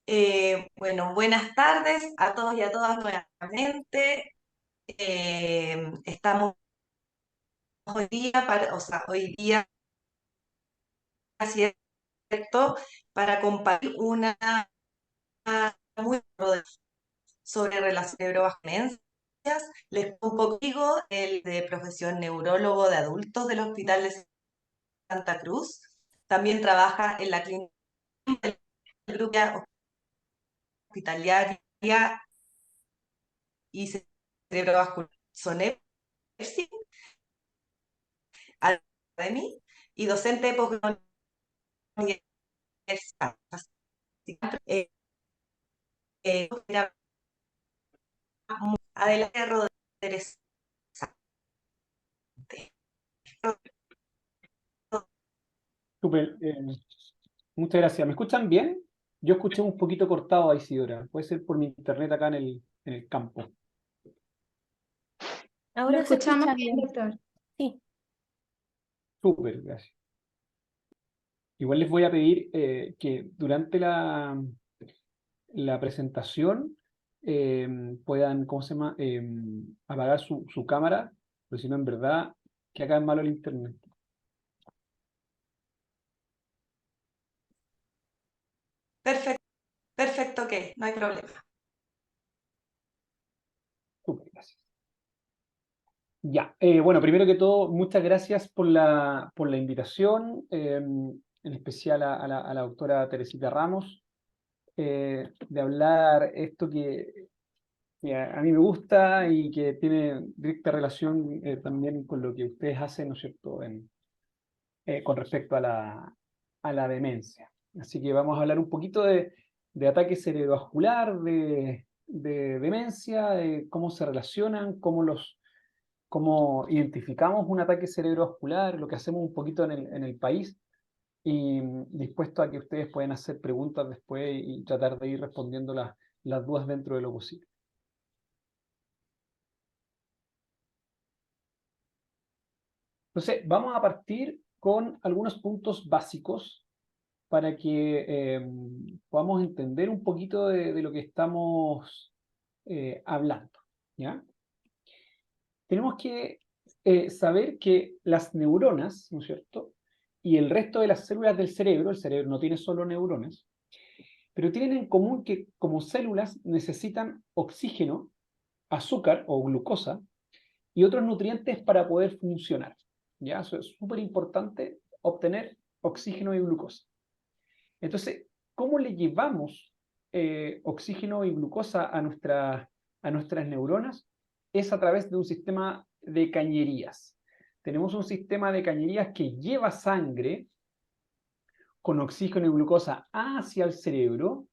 Bueno, buenas tardes a todos y a todas nuevamente. Estamos hoy día, hoy día, ¿cierto? Para compartir una muy sobre relación neurovasculares. Les pongo conmigo el de profesión neurólogo de adultos del Hospital de Santa Cruz. También trabaja en la clínica del grupo hospitalaria y cerebrovascular. Son Academy y docente de posgrado universitario. Eh, Era Adelante Rodríguez. Súper, muchas gracias. ¿Me escuchan bien? Yo escuché un poquito cortado a Isidora. Puede ser por mi internet acá en el campo. Lo Ahora se escuchamos escucha bien, bien. doctor. Sí. Súper, gracias. Igual les voy a pedir que durante la presentación puedan, ¿cómo se llama? Apagar su cámara, porque si no, en verdad, que acá es malo el internet. Perfecto, perfecto, que no hay problema. Súper, gracias. Ya, bueno, primero que todo, muchas gracias por la invitación, en especial a la doctora Teresita Ramos, de hablar esto que a mí me gusta y que tiene directa relación también con lo que ustedes hacen, ¿no es cierto?, con respecto a la demencia. Así que vamos a hablar un poquito de ataque cerebrovascular, de demencia, de cómo se relacionan, cómo identificamos un ataque cerebrovascular, lo que hacemos un poquito en el país, y dispuesto a que ustedes puedan hacer preguntas después y tratar de ir respondiendo las dudas dentro de lo posible. Entonces, vamos a partir con algunos puntos básicos para que podamos entender un poquito de lo que estamos hablando, ¿ya? Tenemos que saber que las neuronas, ¿no es cierto?, y el resto de las células del cerebro, el cerebro no tiene solo neuronas, pero tienen en común que como células necesitan oxígeno, azúcar o glucosa y otros nutrientes para poder funcionar, ¿ya? Eso es súper importante, obtener oxígeno y glucosa. Entonces, ¿cómo le llevamos oxígeno y glucosa a nuestras neuronas? Es a través de un sistema de cañerías. Tenemos un sistema de cañerías que lleva sangre con oxígeno y glucosa hacia el cerebro,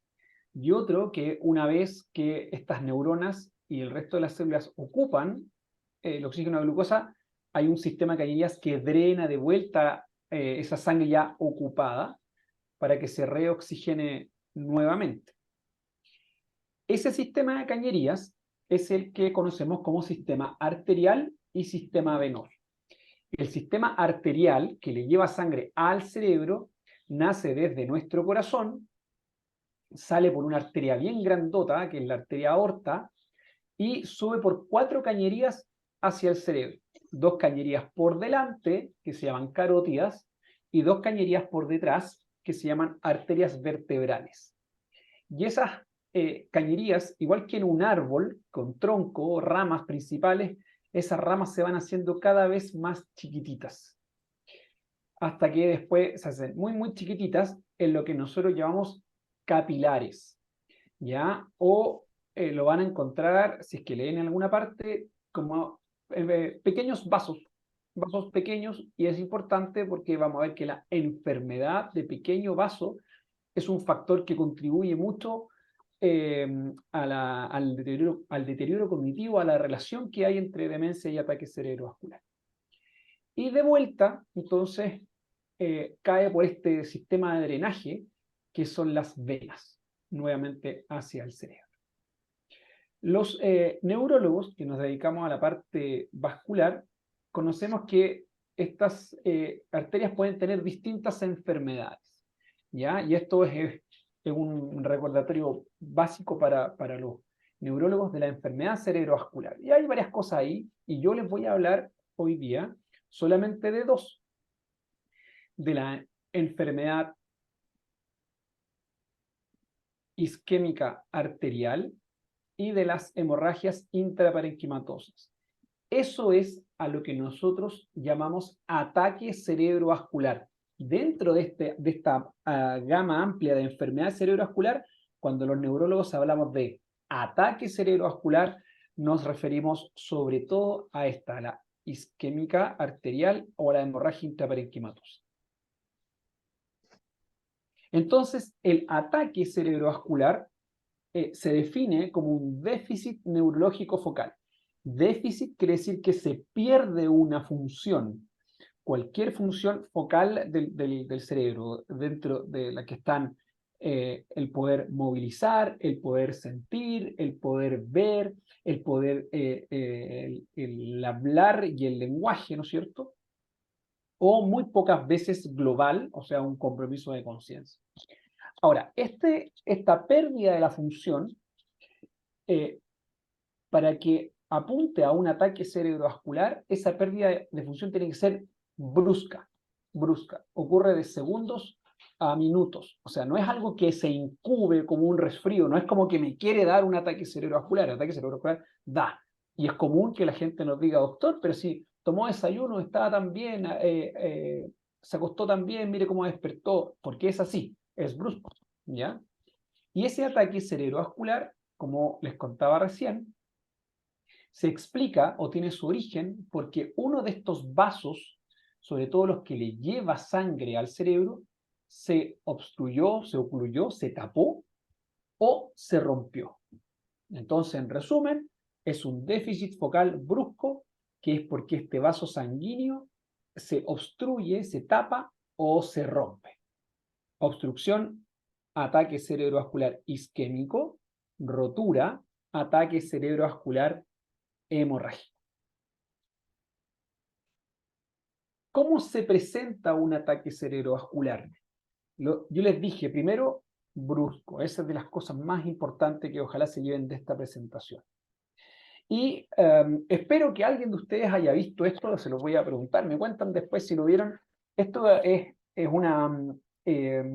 y otro que una vez que estas neuronas y el resto de las células ocupan el oxígeno y la glucosa, hay un sistema de cañerías que drena de vuelta esa sangre ya ocupada para que se reoxigene nuevamente. Ese sistema de cañerías es el que conocemos como sistema arterial y sistema venoso. El sistema arterial, que le lleva sangre al cerebro, nace desde nuestro corazón, sale por una arteria bien grandota, que es la arteria aorta, y sube por 4 cañerías hacia el cerebro. 2 cañerías por delante, que se llaman carótidas, y 2 cañerías por detrás, que se llaman arterias vertebrales. Y esas cañerías, igual que en un árbol, con tronco, ramas principales, esas ramas se van haciendo cada vez más chiquititas, hasta que después se hacen muy, muy chiquititas en lo que nosotros llamamos capilares, ¿ya? O lo van a encontrar, si es que leen en alguna parte, como pequeños vasos pequeños, y es importante porque vamos a ver que la enfermedad de pequeño vaso es un factor que contribuye mucho al deterioro cognitivo, a la relación que hay entre demencia y ataque cerebrovascular. Y de vuelta, entonces, cae por este sistema de drenaje, que son las venas, nuevamente hacia el cerebro. Los neurólogos que nos dedicamos a la parte vascular, conocemos que estas arterias pueden tener distintas enfermedades, ¿ya? Y esto es es un recordatorio básico para los neurólogos de la enfermedad cerebrovascular. Y hay varias cosas ahí, y yo les voy a hablar hoy día solamente de dos. De la enfermedad isquémica arterial y de las hemorragias intraparenquimatosas. Eso es a lo que nosotros llamamos ataque cerebrovascular. Dentro de esta gama amplia de enfermedad cerebrovascular, cuando los neurólogos hablamos de ataque cerebrovascular, nos referimos sobre todo a esta, la isquémica arterial o la hemorragia intraparenquimatosa. Entonces, el ataque cerebrovascular se define como un déficit neurológico focal. Déficit quiere decir que se pierde una función, cualquier función focal del cerebro, dentro de la que están el poder movilizar, el poder sentir, el poder ver, el poder, el hablar y el lenguaje, ¿no es cierto? O muy pocas veces global, o sea, un compromiso de conciencia. Ahora, esta pérdida de la función, para que apunte a un ataque cerebrovascular, esa pérdida de función tiene que ser brusca, brusca. Ocurre de segundos a minutos. O sea, no es algo que se incube como un resfrío, no es como que me quiere dar un ataque cerebrovascular. El ataque cerebrovascular da. Y es común que la gente nos diga, doctor, pero si tomó desayuno, estaba tan bien, se acostó tan bien, mire cómo despertó, porque es así, es brusco, ¿ya? Y ese ataque cerebrovascular, como les contaba recién, se explica o tiene su origen porque uno de estos vasos, sobre todo los que le lleva sangre al cerebro, se obstruyó, se ocluyó, se tapó o se rompió. Entonces, en resumen, es un déficit focal brusco, que es porque este vaso sanguíneo se obstruye, se tapa o se rompe. Obstrucción, ataque cerebrovascular isquémico; rotura, ataque cerebrovascular hemorrágico. ¿Cómo se presenta un ataque cerebrovascular? Yo les dije, primero, brusco. Esa es de las cosas más importantes que ojalá se lleven de esta presentación. Y espero que alguien de ustedes haya visto esto, se los voy a preguntar, me cuentan después si lo vieron. Esto es una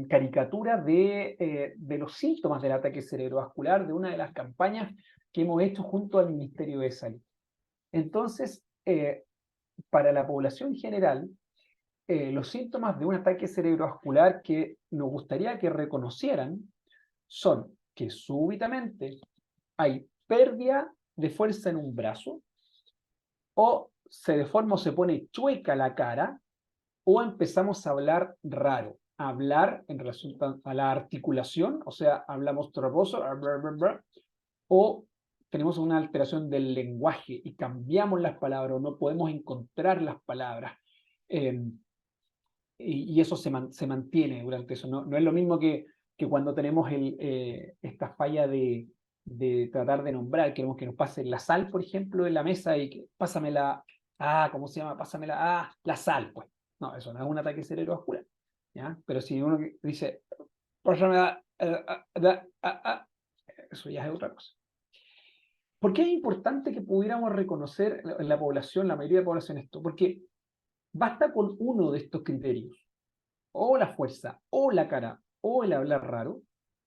caricatura de los síntomas del ataque cerebrovascular, de una de las campañas que hemos hecho junto al Ministerio de Salud. Entonces, para la población general, los síntomas de un ataque cerebrovascular que nos gustaría que reconocieran son que súbitamente hay pérdida de fuerza en un brazo, o se deforma o se pone chueca la cara, o empezamos a hablar raro. Hablar en relación a la articulación, o sea, hablamos torboso, o tenemos una alteración del lenguaje y cambiamos las palabras, o no podemos encontrar las palabras. Y eso se mantiene durante eso. No es lo mismo que cuando tenemos esta falla de tratar de nombrar, queremos que nos pase la sal, por ejemplo, en la mesa y que pásame la, ¿cómo se llama? Pásame la sal, pues. No, eso no es un ataque cerebrovascular, ¿ya? Pero si uno dice, pásame eso ya es otra cosa. ¿Por qué es importante que pudiéramos reconocer en la población, la mayoría de la población, esto? Porque basta con uno de estos criterios, o la fuerza, o la cara, o el hablar raro,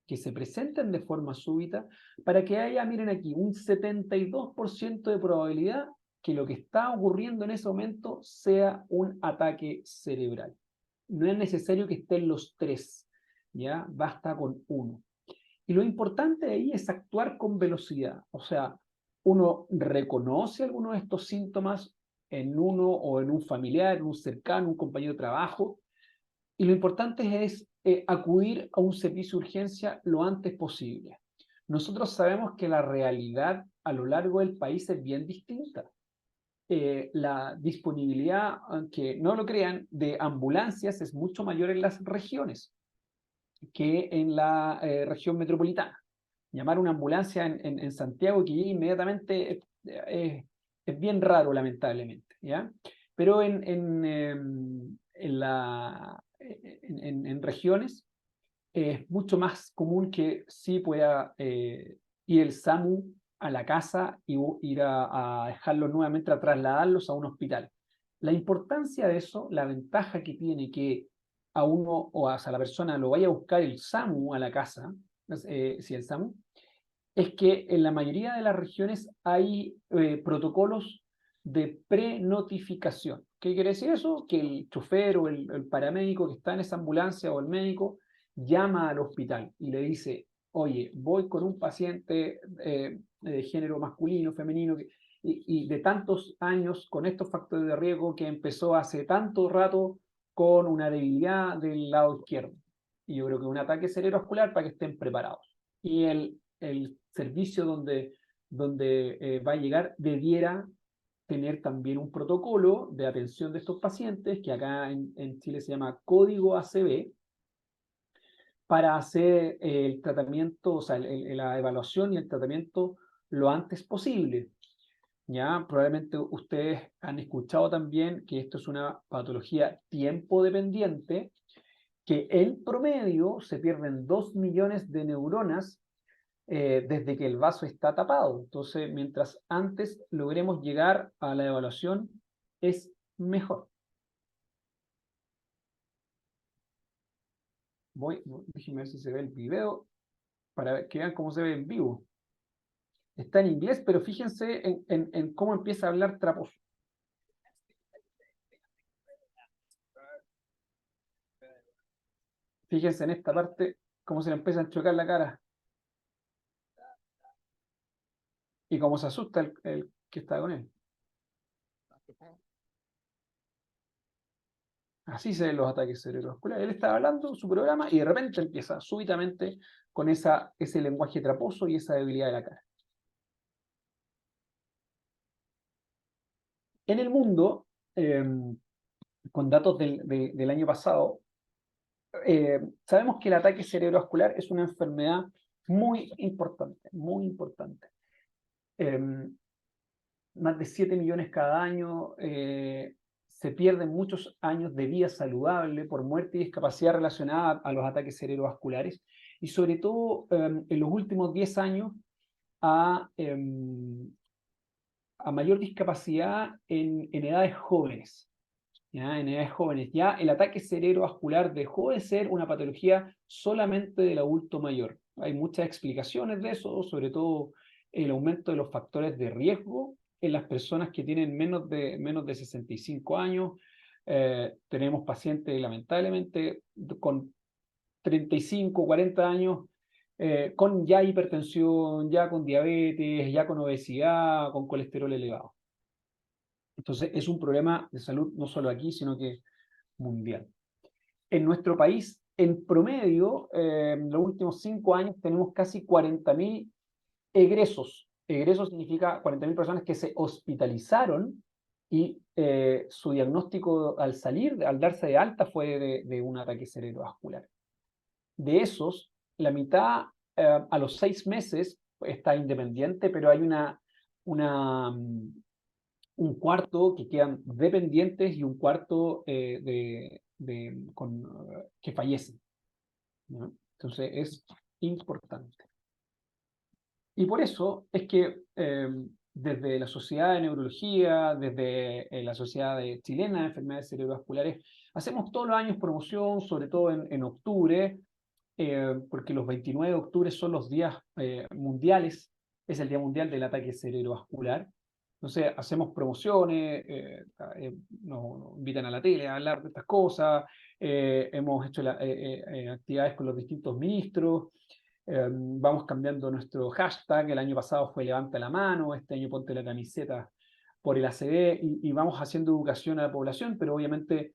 que se presenten de forma súbita, para que haya, miren aquí, un 72% de probabilidad que lo que está ocurriendo en ese momento sea un ataque cerebral. No es necesario que estén los tres, ¿ya? Basta con uno. Y lo importante ahí es actuar con velocidad. O sea, uno reconoce algunos de estos síntomas en uno o en un familiar, en un cercano, un compañero de trabajo, y lo importante es acudir a un servicio de urgencia lo antes posible. Nosotros sabemos que la realidad a lo largo del país es bien distinta. La disponibilidad, aunque no lo crean, de ambulancias es mucho mayor en las regiones que en la región metropolitana. Llamar una ambulancia en Santiago que llegue inmediatamente es bien raro, lamentablemente, ¿ya? Pero en regiones es mucho más común que sí pueda ir el SAMU a la casa y ir a dejarlos nuevamente, a trasladarlos a un hospital. La importancia de eso, la ventaja que tiene que a uno o a la persona lo vaya a buscar el SAMU a la casa, si el SAMU, es que en la mayoría de las regiones hay protocolos de prenotificación. ¿Qué quiere decir eso? Que el chofer o el paramédico que está en esa ambulancia o el médico llama al hospital y le dice, oye, voy con un paciente de género masculino, femenino, y de tantos años con estos factores de riesgo que empezó hace tanto rato con una debilidad del lado izquierdo. Y yo creo que un ataque cerebrovascular para que estén preparados. Y el servicio donde va a llegar debiera tener también un protocolo de atención de estos pacientes, que acá en Chile se llama Código ACB, para hacer el tratamiento, o sea, la evaluación y el tratamiento lo antes posible. Ya, probablemente ustedes han escuchado también que esto es una patología tiempo dependiente, que en promedio se pierden 2 millones de neuronas desde que el vaso está tapado. Entonces, mientras antes logremos llegar a la evaluación, es mejor. Déjenme ver si se ve el video para que vean cómo se ve en vivo. Está en inglés, pero fíjense en cómo empieza a hablar Traposo. Fíjense en esta parte, cómo se le empieza a chocar la cara. Y cómo se asusta el que está con él. Así se ven los ataques cerebrovasculares. Él estaba hablando su programa y de repente empieza súbitamente con ese lenguaje traposo y esa debilidad de la cara. En el mundo, con datos del año pasado, sabemos que el ataque cerebrovascular es una enfermedad muy importante, muy importante. Más de 7 millones cada año, se pierden muchos años de vida saludable por muerte y discapacidad relacionada a los ataques cerebrovasculares, y sobre todo en los últimos 10 años a, a mayor discapacidad en edades jóvenes. ¿Ya? En edades jóvenes, ya el ataque cerebrovascular dejó de ser una patología solamente del adulto mayor. Hay muchas explicaciones de eso, sobre todo el aumento de los factores de riesgo en las personas que tienen menos de 65 años. Tenemos pacientes, lamentablemente, con 35, 40 años, con ya hipertensión, ya con diabetes, ya con obesidad, con colesterol elevado. Entonces, es un problema de salud no solo aquí, sino que mundial. En nuestro país, en promedio, en los últimos 5 años tenemos casi 40.000 egresos. Egresos significa 40.000 personas que se hospitalizaron y su diagnóstico al salir, al darse de alta, fue de un ataque cerebrovascular. De esos, la mitad a los 6 meses está independiente, pero hay un cuarto que quedan dependientes y un cuarto que fallecen, ¿no? Entonces es importante. Y por eso es que desde la Sociedad de Neurología, desde la Sociedad Chilena de Enfermedades Cerebrovasculares, hacemos todos los años promoción, sobre todo en octubre, porque los 29 de octubre son los días mundiales, es el Día Mundial del Ataque Cerebrovascular. Entonces hacemos promociones, nos invitan a la tele a hablar de estas cosas, hemos hecho actividades con los distintos ministros, vamos cambiando nuestro hashtag. El año pasado fue levanta la mano, este año ponte la camiseta por el ACB, y vamos haciendo educación a la población, pero obviamente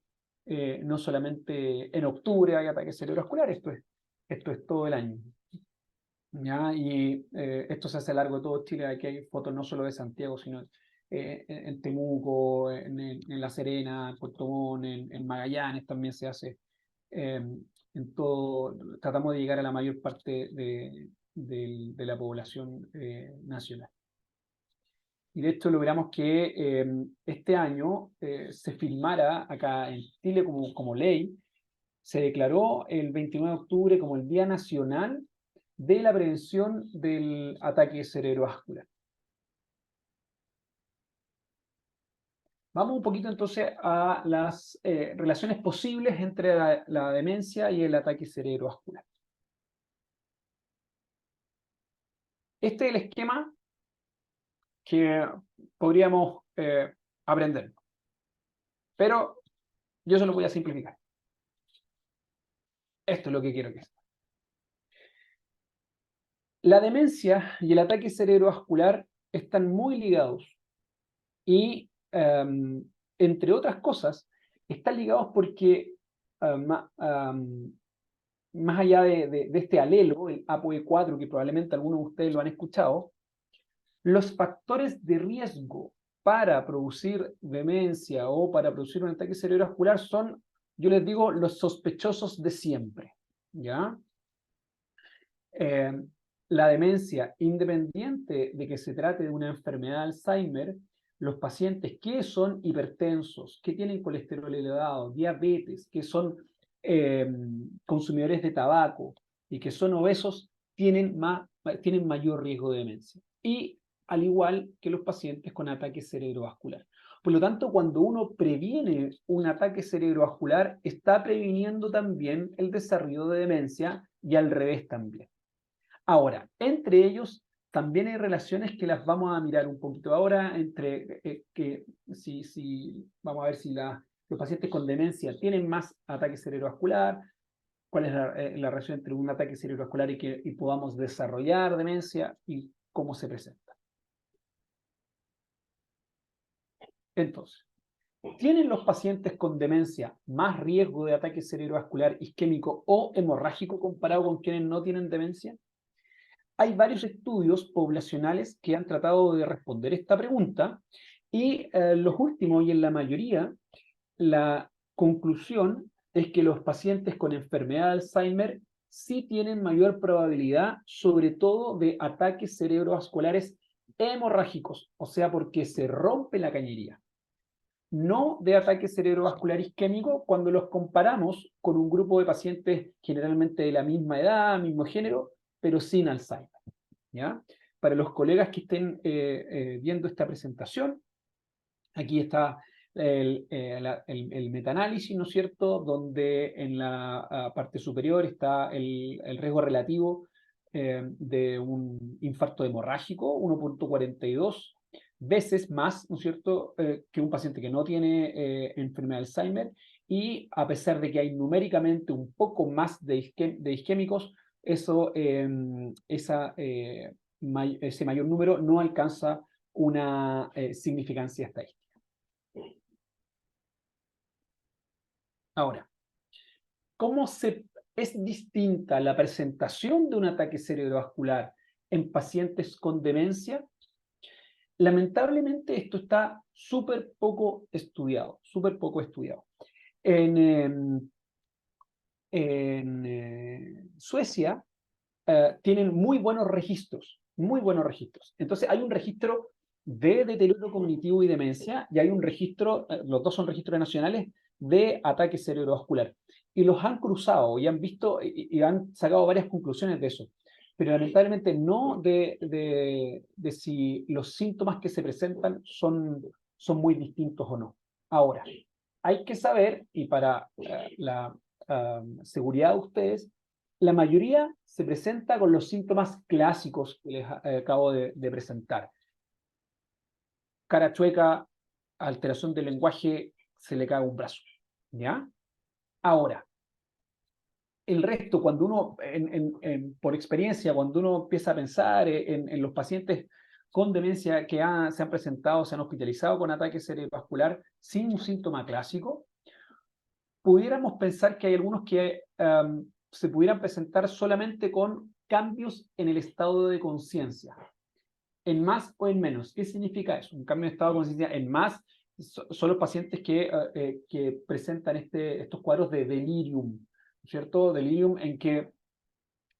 no solamente en octubre hay ataques cerebrovasculares, esto es todo el año. ¿Ya? Y esto se hace a lo largo de todo Chile. Aquí hay fotos no solo de Santiago, sino en Temuco, en La Serena, en Puerto Montt, en Magallanes también se hace. En todo, tratamos de llegar a la mayor parte de la población nacional. Y de hecho logramos que este año se firmara acá en Chile como ley se declaró el 29 de octubre como el Día Nacional de la Prevención del Ataque Cerebrovascular. Vamos un poquito entonces a las relaciones posibles entre la demencia y el ataque cerebrovascular. Este es el esquema que podríamos aprender, pero yo se lo voy a simplificar. Esto es lo que quiero que sepa. La demencia y el ataque cerebrovascular están muy ligados y, entre otras cosas, están ligados porque más allá de este alelo, el ApoE4, que probablemente algunos de ustedes lo han escuchado, los factores de riesgo para producir demencia o para producir un ataque cerebrovascular son, yo les digo, los sospechosos de siempre, ¿ya? La demencia, independiente de que se trate de una enfermedad de Alzheimer, los pacientes que son hipertensos, que tienen colesterol elevado, diabetes, que son consumidores de tabaco y que son obesos, tienen mayor riesgo de demencia. Y al igual que los pacientes con ataque cerebrovascular. Por lo tanto, cuando uno previene un ataque cerebrovascular, está previniendo también el desarrollo de demencia y al revés también. Ahora, entre ellos también hay relaciones que las vamos a mirar un poquito ahora, entre vamos a ver si los pacientes con demencia tienen más ataque cerebrovascular, cuál es la relación entre un ataque cerebrovascular y podamos desarrollar demencia y cómo se presenta. Entonces, ¿tienen los pacientes con demencia más riesgo de ataque cerebrovascular isquémico o hemorrágico comparado con quienes no tienen demencia? Hay varios estudios poblacionales que han tratado de responder esta pregunta y los últimos y en la mayoría, la conclusión es que los pacientes con enfermedad de Alzheimer sí tienen mayor probabilidad, sobre todo de ataques cerebrovasculares hemorrágicos, o sea, porque se rompe la cañería. No de ataque cerebrovascular isquémico cuando los comparamos con un grupo de pacientes generalmente de la misma edad, mismo género, pero sin Alzheimer, ¿ya? Para los colegas que estén viendo esta presentación, aquí está el metaanálisis, ¿no es cierto?, donde en la parte superior está el riesgo relativo de un infarto hemorrágico, 1.42 veces más, ¿no es cierto?, que un paciente que no tiene enfermedad de Alzheimer, y a pesar de que hay numéricamente un poco más de isquémicos, ese mayor número no alcanza una significancia estadística. Ahora, ¿cómo es distinta la presentación de un ataque cerebrovascular en pacientes con demencia? Lamentablemente esto está súper poco estudiado, súper poco estudiado. En Suecia tienen muy buenos registros, muy buenos registros. Entonces hay un registro de deterioro cognitivo y demencia, y hay un registro, los dos son registros nacionales, de ataque cerebrovascular. Y los han cruzado y han visto y han sacado varias conclusiones de eso. Pero lamentablemente no de si los síntomas que se presentan son muy distintos o no. Ahora, hay que saber, y para la seguridad de ustedes, la mayoría se presenta con los síntomas clásicos que les acabo de presentar. Cara chueca, alteración del lenguaje, se le cae un brazo, ¿ya? Ahora, el resto, cuando uno, por experiencia, cuando uno empieza a pensar en los pacientes con demencia que se han presentado, se han hospitalizado con ataque cerebrovascular sin un síntoma clásico, pudiéramos pensar que hay algunos que se pudieran presentar solamente con cambios en el estado de conciencia, en más o en menos. ¿Qué significa eso? Un cambio de estado de conciencia en más son los pacientes que presentan estos cuadros de delirium, ¿cierto? Delirium en que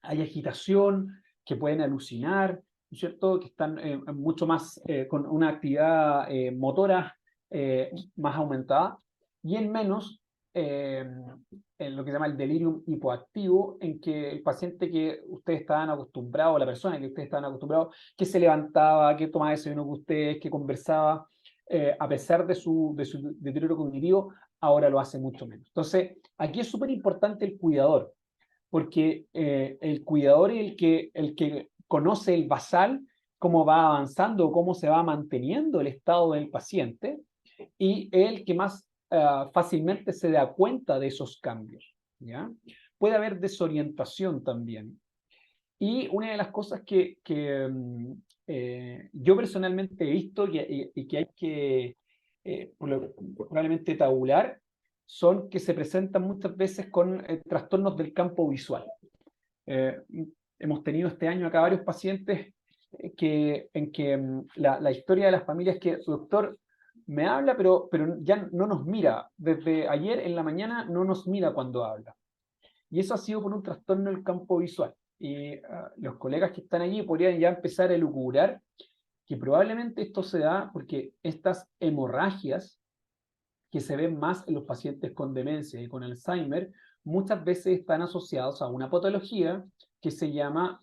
hay agitación, que pueden alucinar, ¿cierto? Que están mucho más con una actividad motora más aumentada, y en menos en lo que se llama el delirium hipoactivo, en que el paciente que ustedes estaban acostumbrados, la persona que ustedes estaban acostumbrados, que se levantaba, que tomaba desayuno con ustedes, que conversaba, a pesar de su deterioro cognitivo, ahora lo hace mucho menos. Entonces, aquí es súper importante el cuidador, porque el cuidador es el que conoce el basal, cómo va avanzando, cómo se va manteniendo el estado del paciente, y el que más fácilmente se da cuenta de esos cambios, ¿ya? Puede haber desorientación también. Y una de las cosas que yo personalmente he visto y que hay que probablemente tabular son que se presentan muchas veces con trastornos del campo visual. Eh, Hemos tenido este año acá varios pacientes en que la historia de las familias es que su doctor me habla, pero ya no nos mira. Desde ayer en la mañana no nos mira cuando habla. Y eso ha sido por un trastorno del campo visual. Y los colegas que están allí podrían ya empezar a elucubrar que probablemente esto se da porque estas hemorragias que se ven más en los pacientes con demencia y con Alzheimer, muchas veces están asociados a una patología que se llama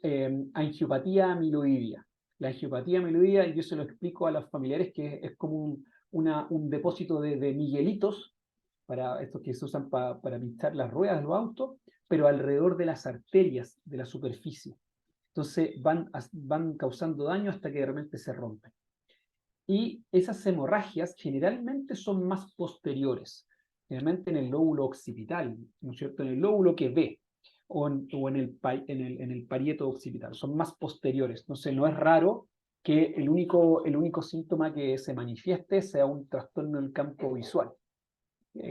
angiopatía amiloidea. La angiopatía amiloidea, yo se lo explico a los familiares, que es como un depósito de miguelitos, para estos que se usan para pinchar las ruedas de los autos, pero alrededor de las arterias de la superficie. Entonces van causando daño hasta que realmente se rompen. Y esas hemorragias generalmente son más posteriores, generalmente en el lóbulo occipital, ¿no es cierto? En el lóbulo que ve, o en el parieto occipital, son más posteriores. Entonces no es raro que el único síntoma que se manifieste sea un trastorno del campo visual.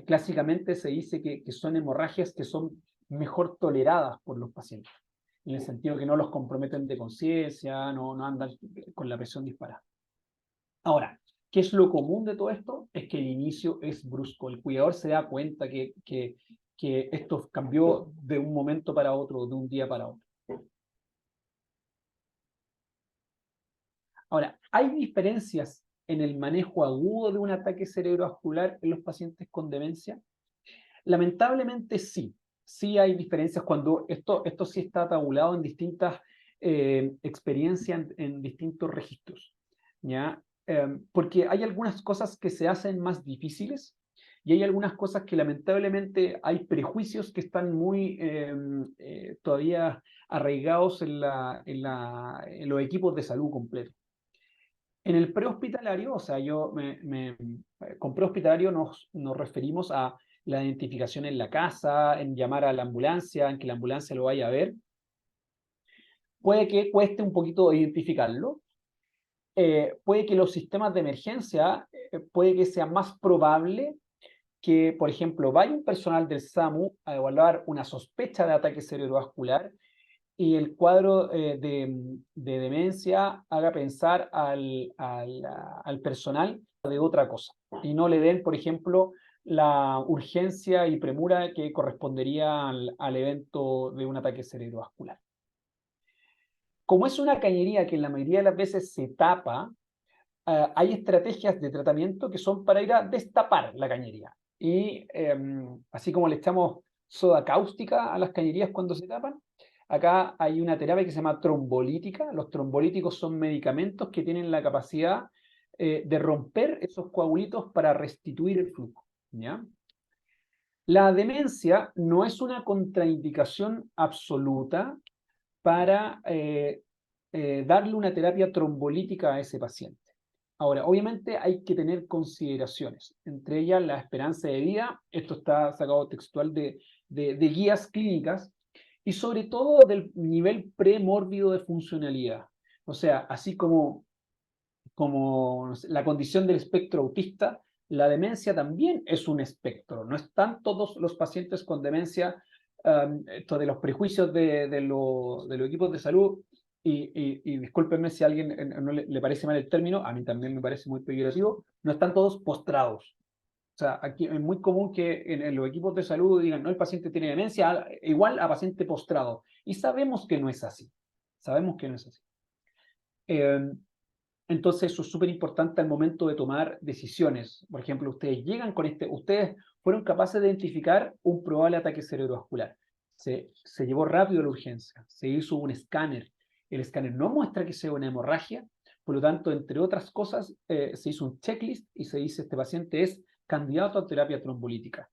Clásicamente se dice que son hemorragias que son mejor toleradas por los pacientes, en el sentido que no los comprometen de conciencia, no andan con la presión disparada. Ahora, ¿qué es lo común de todo esto? Es que el inicio es brusco. El cuidador se da cuenta que esto cambió de un momento para otro, de un día para otro. Ahora, ¿hay diferencias en el manejo agudo de un ataque cerebrovascular en los pacientes con demencia? Lamentablemente sí. Sí hay diferencias cuando esto sí está tabulado en distintas experiencias, en distintos registros, ¿ya? Porque hay algunas cosas que se hacen más difíciles y hay algunas cosas que lamentablemente hay prejuicios que están muy todavía arraigados en los equipos de salud completos. En el prehospitalario, o sea, con prehospitalario nos referimos a la identificación en la casa, en llamar a la ambulancia, en que la ambulancia lo vaya a ver. Puede que cueste un poquito identificarlo. Puede que los sistemas de emergencia, puede que sea más probable que, por ejemplo, vaya un personal del SAMU a evaluar una sospecha de ataque cerebrovascular y el cuadro de demencia haga pensar al personal de otra cosa y no le den, por ejemplo, la urgencia y premura que correspondería al evento de un ataque cerebrovascular. Como es una cañería que en la mayoría de las veces se tapa, hay estrategias de tratamiento que son para ir a destapar la cañería. Y así como le echamos soda cáustica a las cañerías cuando se tapan, acá hay una terapia que se llama trombolítica. Los trombolíticos son medicamentos que tienen la capacidad de romper esos coagulitos para restituir el flujo, ¿ya? La demencia no es una contraindicación absoluta para darle una terapia trombolítica a ese paciente. Ahora, obviamente hay que tener consideraciones, entre ellas la esperanza de vida, esto está sacado textual de guías clínicas, y sobre todo del nivel premórbido de funcionalidad. O sea, así como no sé, la condición del espectro autista, la demencia también es un espectro. No están todos los pacientes con demencia, esto de los prejuicios de los equipos de salud, y discúlpenme si a alguien no le parece mal el término, a mí también me parece muy peyorativo, no están todos postrados. O sea, aquí es muy común que en los equipos de salud digan, no, el paciente tiene demencia, igual a paciente postrado. Y sabemos que no es así. Sabemos que no es así. Entonces eso es súper importante al momento de tomar decisiones. Por ejemplo, ustedes fueron capaces de identificar un probable ataque cerebrovascular. Se llevó rápido a la urgencia, se hizo un escáner. El escáner no muestra que sea una hemorragia, por lo tanto, entre otras cosas, se hizo un checklist y se dice este paciente es candidato a terapia trombolítica.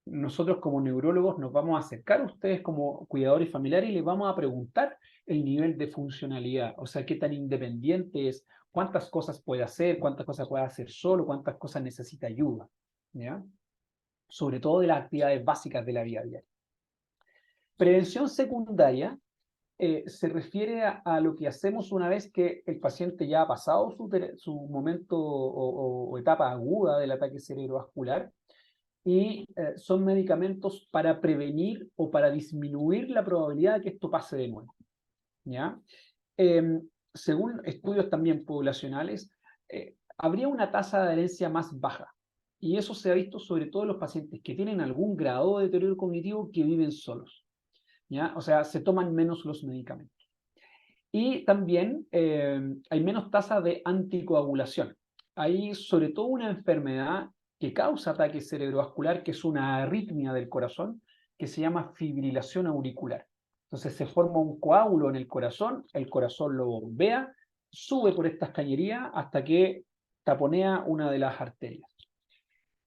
Nosotros como neurólogos nos vamos a acercar a ustedes como cuidadores familiares y les vamos a preguntar el nivel de funcionalidad, o sea, qué tan independiente es, cuántas cosas puede hacer, cuántas cosas puede hacer solo, cuántas cosas necesita ayuda, ¿ya? Sobre todo de las actividades básicas de la vida diaria. Prevención secundaria se refiere a lo que hacemos una vez que el paciente ya ha pasado su momento o etapa aguda del ataque cerebrovascular y son medicamentos para prevenir o para disminuir la probabilidad de que esto pase de nuevo, ¿ya? Según estudios también poblacionales, habría una tasa de adherencia más baja. Y eso se ha visto sobre todo en los pacientes que tienen algún grado de deterioro cognitivo que viven solos, ¿ya? O sea, se toman menos los medicamentos. Y también hay menos tasa de anticoagulación. Hay sobre todo una enfermedad que causa ataque cerebrovascular, que es una arritmia del corazón, que se llama fibrilación auricular. Entonces se forma un coágulo en el corazón lo bombea, sube por estas cañerías hasta que taponea una de las arterias.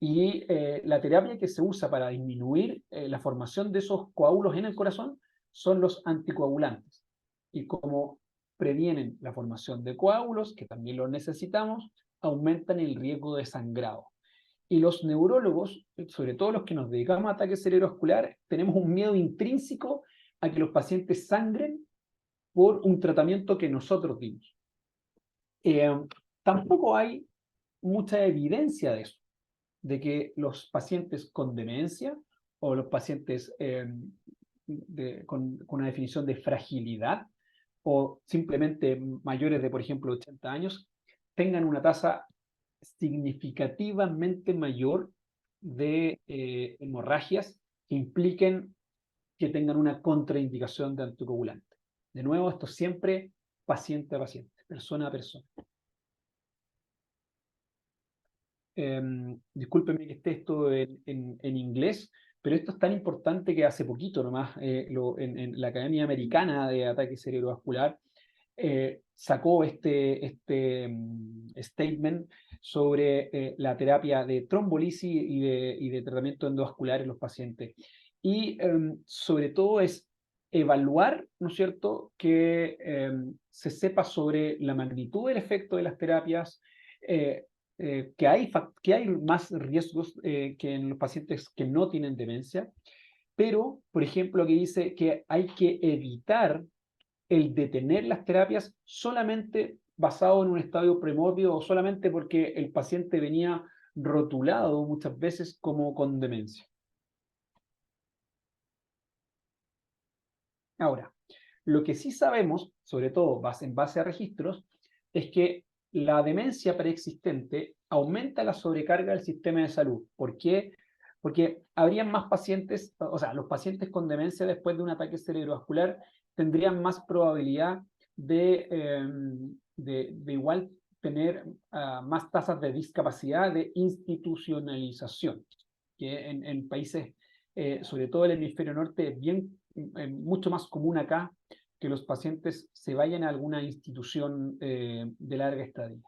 Y la terapia que se usa para disminuir la formación de esos coágulos en el corazón son los anticoagulantes. Y como previenen la formación de coágulos, que también los necesitamos, aumentan el riesgo de sangrado. Y los neurólogos, sobre todo los que nos dedicamos a ataque cerebrovascular, tenemos un miedo intrínseco a que los pacientes sangren por un tratamiento que nosotros dimos. Tampoco hay mucha evidencia de eso, de que los pacientes con demencia o los pacientes con una definición de fragilidad o simplemente mayores de, por ejemplo, 80 años, tengan una tasa significativamente mayor de hemorragias que impliquen que tengan una contraindicación de anticoagulante. De nuevo, esto siempre paciente a paciente, persona a persona. Discúlpenme que esté esto en inglés, pero esto es tan importante que hace poquito nomás en la Academia Americana de Ataque Cerebrovascular sacó este statement sobre la terapia de trombolisis y de tratamiento endovascular en los pacientes. Y sobre todo es evaluar, ¿no es cierto?, que se sepa sobre la magnitud del efecto de las terapias, que hay más riesgos que en los pacientes que no tienen demencia, pero, por ejemplo, que dice que hay que evitar el detener las terapias solamente basado en un estadio premórbido o solamente porque el paciente venía rotulado muchas veces como con demencia. Ahora, lo que sí sabemos, sobre todo en base a registros, es que la demencia preexistente aumenta la sobrecarga del sistema de salud. ¿Por qué? Porque habrían más pacientes, o sea, los pacientes con demencia después de un ataque cerebrovascular tendrían más probabilidad de igual tener más tasas de discapacidad, de institucionalización, que en países, sobre todo el hemisferio norte, es mucho más común acá que los pacientes se vayan a alguna institución de larga estadía.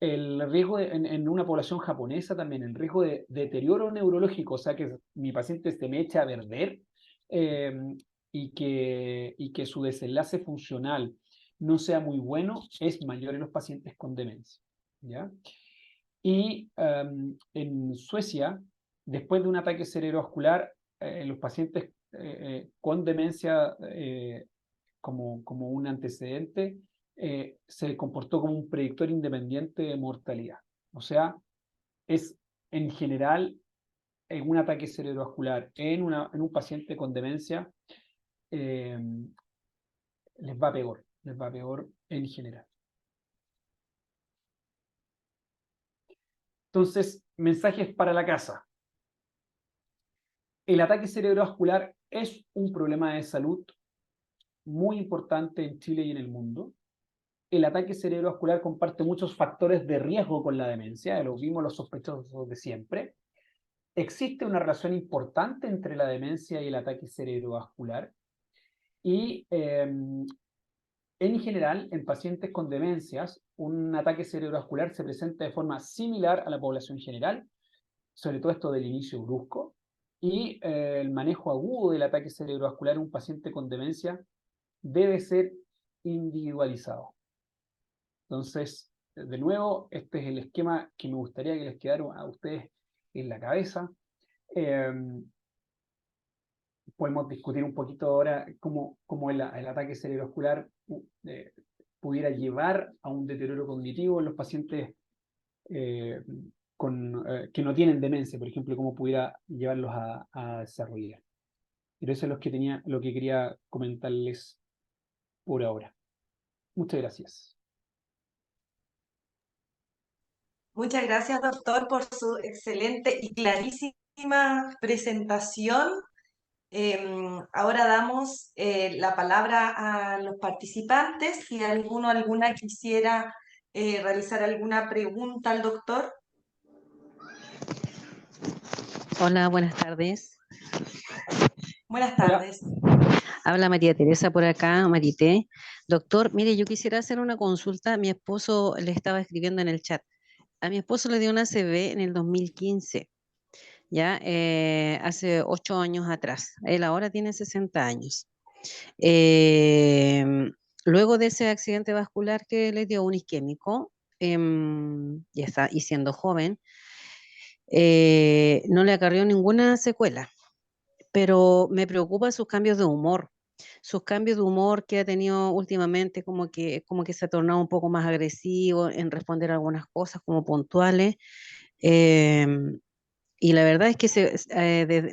El riesgo en una población japonesa también, el riesgo de deterioro neurológico, o sea, que mi paciente se me eche a perder y que su desenlace funcional no sea muy bueno, es mayor en los pacientes con demencia, ¿ya? Y en Suecia, después de un ataque cerebrovascular, los pacientes con demencia como un antecedente, se comportó como un predictor independiente de mortalidad. O sea, es en general en un ataque cerebrovascular en un paciente con demencia, les va peor en general. Entonces, mensajes para la casa. El ataque cerebrovascular es un problema de salud muy importante en Chile y en el mundo. el ataque cerebrovascular comparte muchos factores de riesgo con la demencia, lo vimos los sospechosos de siempre. Existe una relación importante entre la demencia y el ataque cerebrovascular. Y en general, en pacientes con demencias, un ataque cerebrovascular se presenta de forma similar a la población general, sobre todo esto del inicio brusco, y el manejo agudo del ataque cerebrovascular en un paciente con demencia debe ser individualizado. Entonces, de nuevo, este es el esquema que me gustaría que les quedara a ustedes en la cabeza. Podemos discutir un poquito ahora cómo el ataque cerebrovascular pudiera llevar a un deterioro cognitivo en los pacientes que no tienen demencia, por ejemplo, cómo pudiera llevarlos a desarrollar. Pero eso es lo que quería comentarles por ahora. Muchas gracias. Muchas gracias, doctor, por su excelente y clarísima presentación. Ahora damos la palabra a los participantes. Si alguna quisiera realizar alguna pregunta al doctor. Hola, buenas tardes. Buenas Hola. tardes. Habla María Teresa por acá, Marité. Doctor, mire, yo quisiera hacer una consulta. Mi esposo le estaba escribiendo en el chat. A mi esposo le dio una ACV en el 2015, ya hace 8 años atrás. Él ahora tiene 60 años. Eh, Luego de ese accidente vascular que le dio un isquémico, y siendo joven, no le acarrió ninguna secuela, pero me preocupa sus cambios de humor. Sus cambios de humor que ha tenido últimamente, como que se ha tornado un poco más agresivo en responder a algunas cosas como puntuales. eh, y la verdad es que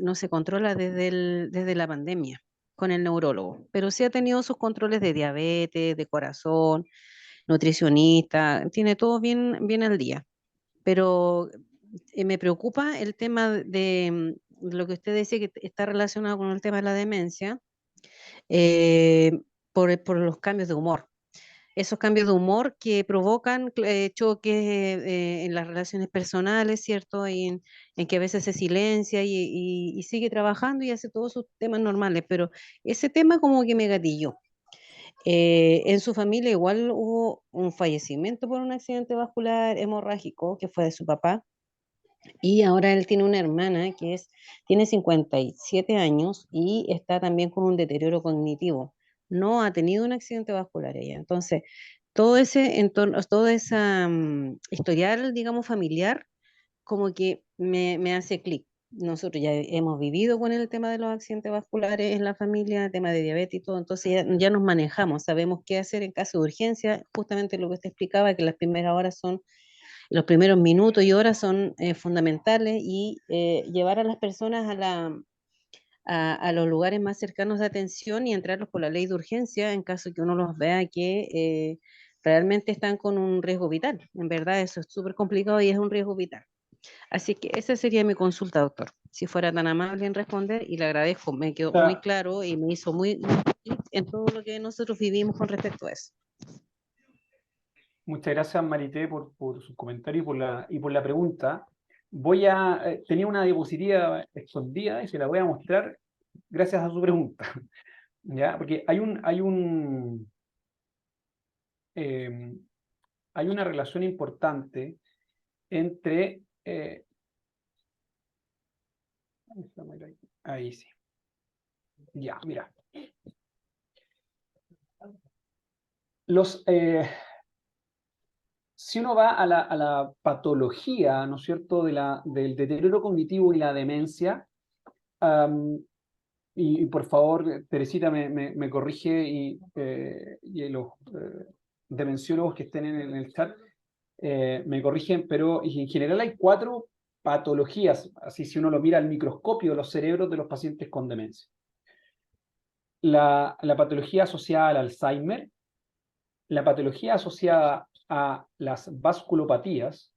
no se controla desde la pandemia con el neurólogo, pero sí ha tenido sus controles de diabetes, de corazón, nutricionista, tiene todo bien, bien al día. Pero me preocupa el tema de lo que usted decía que está relacionado con el tema de la demencia, eh, por los cambios de humor. Esos cambios de humor que provocan choques en las relaciones personales, ¿cierto? En que a veces se silencia y sigue trabajando y hace todos sus temas normales, pero ese tema como que me gatilló. En su familia igual hubo un fallecimiento por un accidente vascular hemorrágico que fue de su papá, y ahora él tiene una hermana tiene 57 años y está también con un deterioro cognitivo. No ha tenido un accidente vascular ella. Entonces, todo ese entorno, toda esa historial, digamos, familiar, como que me hace clic. Nosotros ya hemos vivido con el tema de los accidentes vasculares en la familia, el tema de diabetes y todo, entonces ya nos manejamos, sabemos qué hacer en caso de urgencia, justamente lo que usted explicaba, que las primeras horas los primeros minutos y horas son fundamentales, y llevar a las personas a los lugares más cercanos de atención y entrarlos por la ley de urgencia en caso que uno los vea que realmente están con un riesgo vital. En verdad eso es súper complicado y es un riesgo vital. Así que esa sería mi consulta, doctor. Si fuera tan amable en responder, y le agradezco, me quedó muy claro y me hizo muy clic en todo lo que nosotros vivimos con respecto a eso. Muchas gracias, Marité, por su comentario y por la pregunta. Tenía una diapositiva escondida y se la voy a mostrar gracias a su pregunta. ¿Ya? Porque hay una relación importante entre... ahí sí. Ya, mira. Si uno va a la patología, ¿no es cierto?, del deterioro cognitivo y la demencia, y por favor, Teresita me corrige y los demenciólogos que estén en el chat me corrigen, pero en general hay 4 patologías, así si uno lo mira al microscopio de los cerebros de los pacientes con demencia. La patología asociada al Alzheimer, la patología asociada a las vasculopatías,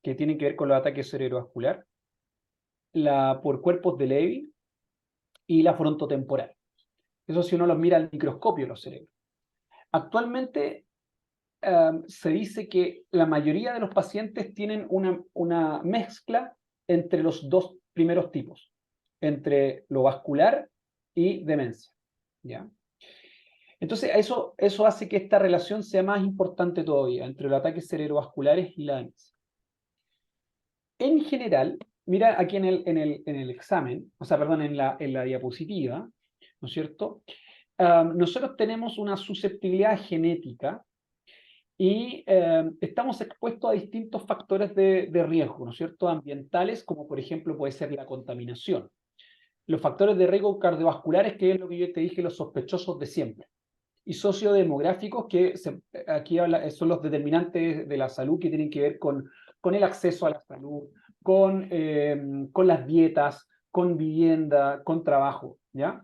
que tienen que ver con los ataques cerebrovasculares, la por cuerpos de Levy y la frontotemporal. Eso si uno los mira al microscopio de los cerebros. Actualmente se dice que la mayoría de los pacientes tienen una mezcla entre los dos primeros tipos, entre lo vascular y demencia, ¿ya? Entonces, eso hace que esta relación sea más importante todavía entre los ataques cerebrovasculares y la demencia. En general, mira aquí en el examen, o sea, perdón, en la diapositiva, ¿no es cierto? Nosotros tenemos una susceptibilidad genética y estamos expuestos a distintos factores de riesgo, ¿no es cierto? Ambientales, como por ejemplo puede ser la contaminación. Los factores de riesgo cardiovasculares, que es lo que yo te dije, los sospechosos de siempre. Y sociodemográficos, que aquí son los determinantes de la salud que tienen que ver con el acceso a la salud, con las dietas, con vivienda, con trabajo, ¿ya?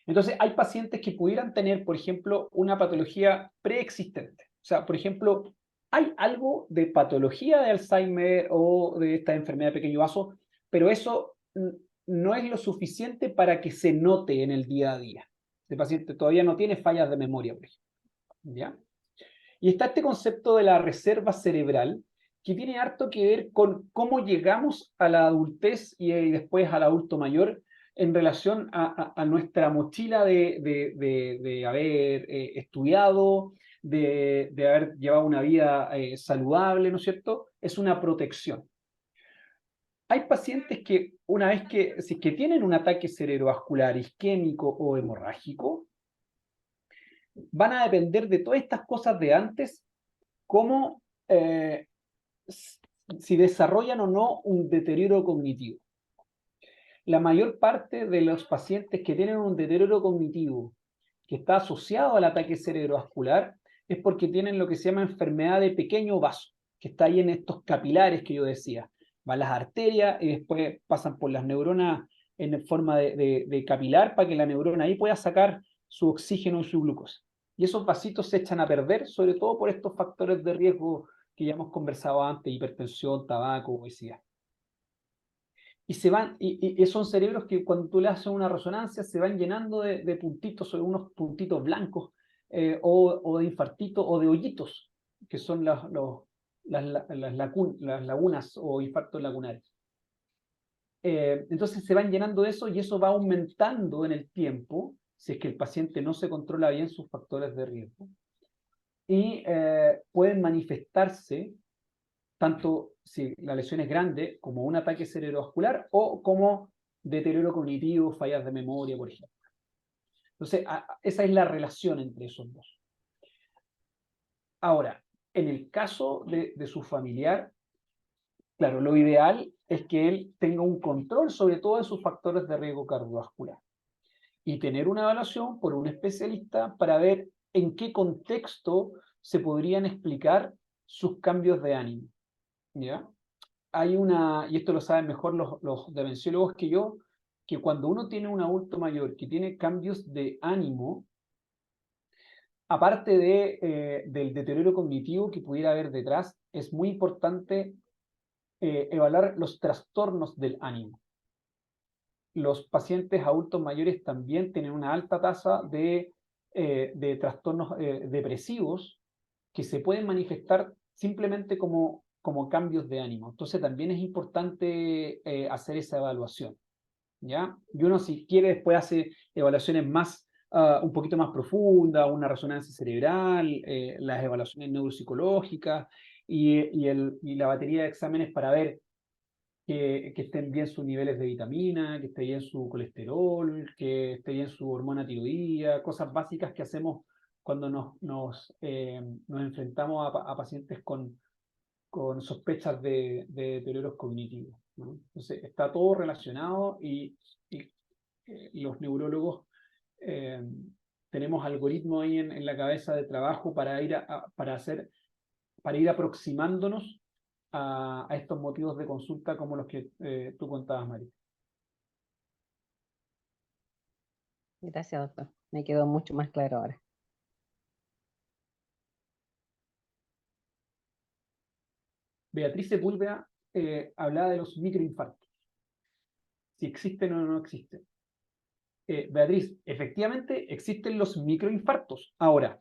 Entonces, hay pacientes que pudieran tener, por ejemplo, una patología preexistente. O sea, por ejemplo, hay algo de patología de Alzheimer o de esta enfermedad de pequeño vaso, pero eso no es lo suficiente para que se note en el día a día. El paciente todavía no tiene fallas de memoria, por ejemplo, ¿ya? Y está este concepto de la reserva cerebral, que tiene harto que ver con cómo llegamos a la adultez y después al adulto mayor en relación a nuestra mochila de haber estudiado, de haber llevado una vida saludable, ¿no es cierto? Es una protección. Hay pacientes que una vez que tienen un ataque cerebrovascular, isquémico o hemorrágico, van a depender de todas estas cosas de antes, como si desarrollan o no un deterioro cognitivo. La mayor parte de los pacientes que tienen un deterioro cognitivo que está asociado al ataque cerebrovascular es porque tienen lo que se llama enfermedad de pequeño vaso, que está ahí en estos capilares que yo decía. Van las arterias y después pasan por las neuronas en forma de capilar para que la neurona ahí pueda sacar su oxígeno y su glucosa. Y esos vasitos se echan a perder, sobre todo por estos factores de riesgo que ya hemos conversado antes: hipertensión, tabaco, obesidad. Y son cerebros que cuando tú le haces una resonancia se van llenando de puntitos, o unos puntitos blancos, o de infartitos o de hoyitos, que son las lagunas o infartos lagunares. Entonces se van llenando de eso y eso va aumentando en el tiempo, si es que el paciente no se controla bien sus factores de riesgo. Y pueden manifestarse tanto si la lesión es grande como un ataque cerebrovascular o como deterioro cognitivo, fallas de memoria, por ejemplo. Entonces, esa es la relación entre esos dos. Ahora, en el caso de su familiar, claro, lo ideal es que él tenga un control sobre todos sus factores de riesgo cardiovascular y tener una evaluación por un especialista para ver en qué contexto se podrían explicar sus cambios de ánimo, ¿ya? Y esto lo saben mejor los demenciólogos que yo, que cuando uno tiene un adulto mayor que tiene cambios de ánimo, aparte del deterioro cognitivo que pudiera haber detrás, es muy importante evaluar los trastornos del ánimo. Los pacientes adultos mayores también tienen una alta tasa de trastornos depresivos que se pueden manifestar simplemente como cambios de ánimo. Entonces también es importante hacer esa evaluación, ¿ya? Y uno, si quiere, después hace evaluaciones un poquito más profundas, una resonancia cerebral, las evaluaciones neuropsicológicas y la batería de exámenes para ver que estén bien sus niveles de vitamina, que esté bien su colesterol, que esté bien su hormona tiroidea, cosas básicas que hacemos cuando nos enfrentamos a pacientes con sospechas de deterioros cognitivos, ¿no? Entonces, está todo relacionado y los neurólogos eh, tenemos algoritmos ahí en la cabeza de trabajo para ir aproximándonos a estos motivos de consulta como los que tú contabas, María. Gracias, doctor. Me quedó mucho más claro ahora. Beatriz Sepúlveda hablaba de los microinfartos, si existen o no existen. Beatriz, efectivamente existen los microinfartos. Ahora,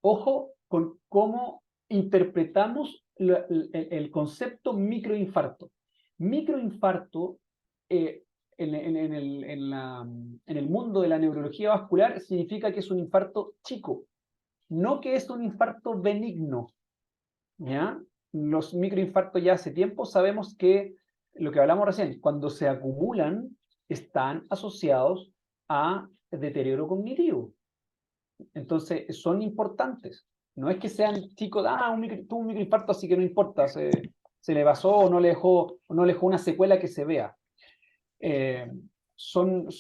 Ojo con cómo interpretamos el concepto microinfarto. Microinfarto en el mundo de la neurología vascular significa que es un infarto chico, no que es un infarto benigno, ¿ya? Los microinfartos ya hace tiempo sabemos que, lo que hablamos recién, cuando se acumulan, están asociados a deterioro cognitivo. Entonces, son importantes. No es que sean chicos, tuvo un microinfarto, así que no importa, se le pasó o no le dejó una secuela que se vea. Son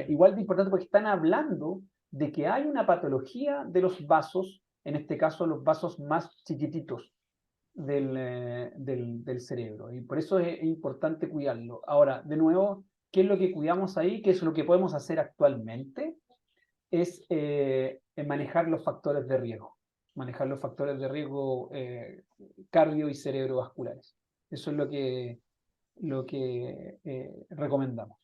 igual de importantes porque están hablando de que hay una patología de los vasos, en este caso los vasos más chiquititos del cerebro, y por eso es importante cuidarlo. Ahora, de nuevo, ¿qué es lo que cuidamos ahí? ¿Qué es lo que podemos hacer actualmente? Es manejar los factores de riesgo, cardio y cerebrovasculares. Eso es lo que recomendamos.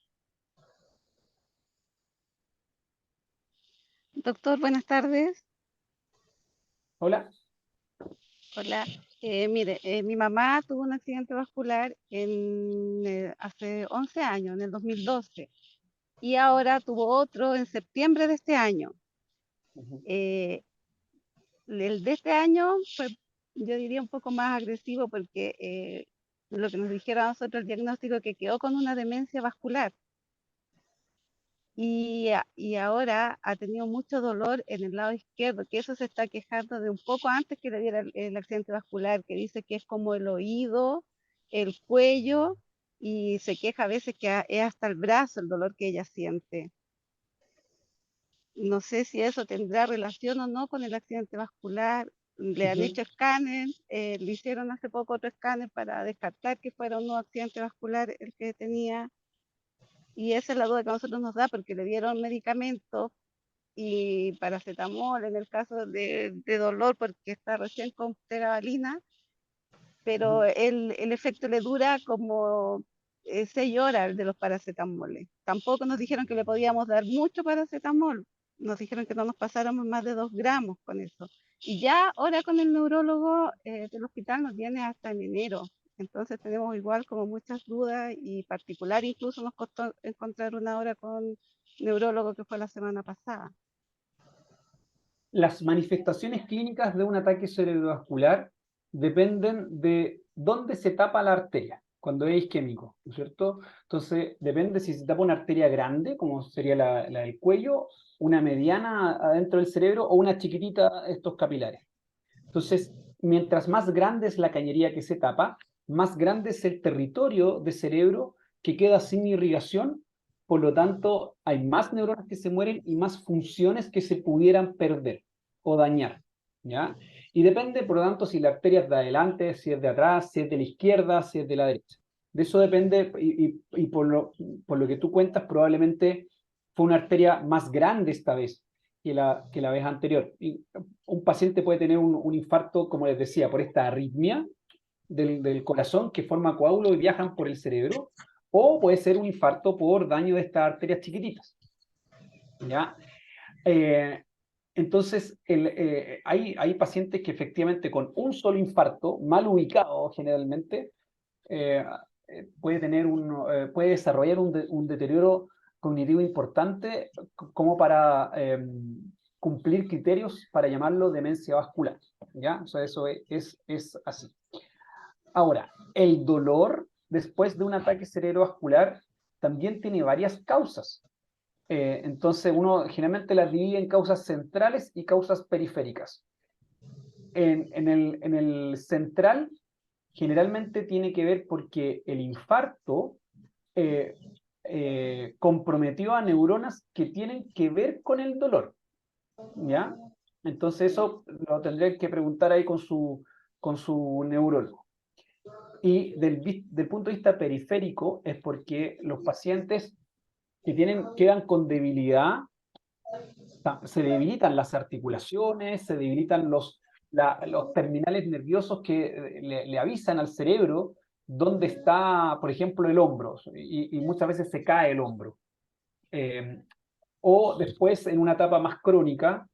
Doctor, buenas tardes. Hola. Hola. Mire, mi mamá tuvo un accidente vascular hace 11 años, en el 2012, y ahora tuvo otro en septiembre de este año. El de este año fue, yo diría, un poco más agresivo porque lo que nos dijeron a nosotros, el diagnóstico, que quedó con una demencia vascular. Y ahora ha tenido mucho dolor en el lado izquierdo, que eso se está quejando de un poco antes que le diera el accidente vascular, que dice que es como el oído, el cuello, y se queja a veces que es hasta el brazo el dolor que ella siente. No sé si eso tendrá relación o no con el accidente vascular. Le han hecho escáneres, le hicieron hace poco otro escáner para descartar que fuera un nuevo accidente vascular el que tenía. Y esa es la duda que a nosotros nos da, porque le dieron medicamentos y paracetamol en el caso de dolor, porque está recién con pregabalina, pero el efecto le dura como 6 horas de los paracetamoles. Tampoco nos dijeron que le podíamos dar mucho paracetamol, nos dijeron que no nos pasáramos más de 2 gramos con eso. Y ya ahora con el neurólogo del hospital nos viene hasta en enero. Entonces tenemos igual como muchas dudas, y particular incluso nos costó encontrar una hora con neurólogo, que fue la semana pasada. Las manifestaciones clínicas de un ataque cerebrovascular dependen de dónde se tapa la arteria, cuando es isquémico, ¿no es cierto? Entonces, depende si se tapa una arteria grande, como sería la del cuello, una mediana adentro del cerebro o una chiquitita, estos capilares. Entonces, mientras más grande es la cañería que se tapa, más grande es el territorio de cerebro que queda sin irrigación. Por lo tanto, hay más neuronas que se mueren y más funciones que se pudieran perder o dañar, ¿ya? Y depende, por lo tanto, si la arteria es de adelante, si es de atrás, si es de la izquierda, si es de la derecha. De eso depende, y por lo que tú cuentas, probablemente fue una arteria más grande esta vez que la vez anterior. Y un paciente puede tener un infarto, como les decía, por esta arritmia del corazón que forma coágulos y viajan por el cerebro, o puede ser un infarto por daño de estas arterias chiquititas, ¿ya? Entonces, hay pacientes que efectivamente con un solo infarto, mal ubicado generalmente, puede desarrollar un deterioro cognitivo importante como para cumplir criterios para llamarlo demencia vascular, ¿ya? O sea, eso es así. Ahora, el dolor después de un ataque cerebrovascular también tiene varias causas. Entonces uno generalmente las divide en causas centrales y causas periféricas. En el central generalmente tiene que ver porque el infarto comprometió a neuronas que tienen que ver con el dolor, ¿ya? Entonces eso lo tendría que preguntar ahí con su neurólogo. Y del punto de vista periférico es porque los pacientes que quedan con debilidad, se debilitan las articulaciones, se debilitan los terminales nerviosos que le avisan al cerebro dónde está, por ejemplo, el hombro, y muchas veces se cae el hombro. O después, en una etapa más crónica,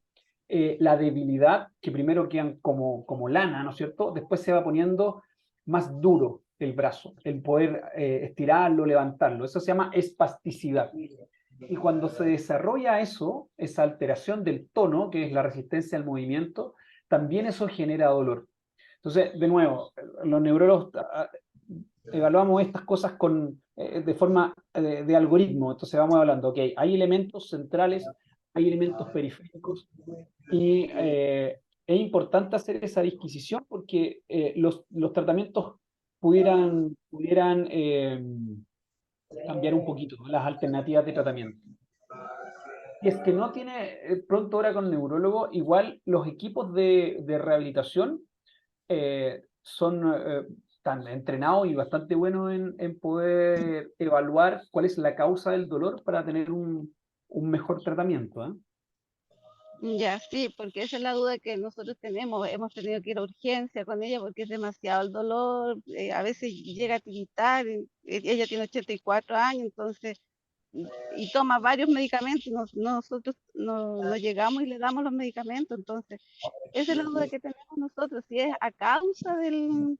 la debilidad, que primero quedan como lana, ¿no es cierto? Después se va poniendo más duro el brazo, el poder estirarlo, levantarlo. Eso se llama espasticidad. Y cuando se desarrolla eso, esa alteración del tono, que es la resistencia al movimiento, también eso genera dolor. Entonces, de nuevo, los neurólogos evaluamos estas cosas de forma de algoritmo. Entonces vamos hablando, ok, hay elementos centrales, hay elementos periféricos, y es importante hacer esa disquisición porque los tratamientos pudieran cambiar un poquito, ¿no? Las alternativas de tratamiento. Y es que no tiene pronto ahora con neurólogo, igual los equipos de rehabilitación están entrenados y bastante buenos en poder evaluar cuál es la causa del dolor para tener un mejor tratamiento, ¿eh? Ya, sí, porque esa es la duda que nosotros tenemos. Hemos tenido que ir a urgencia con ella porque es demasiado el dolor. A veces llega a tiritar. Ella tiene 84 años, entonces, y toma varios medicamentos. Nosotros no llegamos y le damos los medicamentos. Entonces, esa es la duda que tenemos nosotros, si es a causa del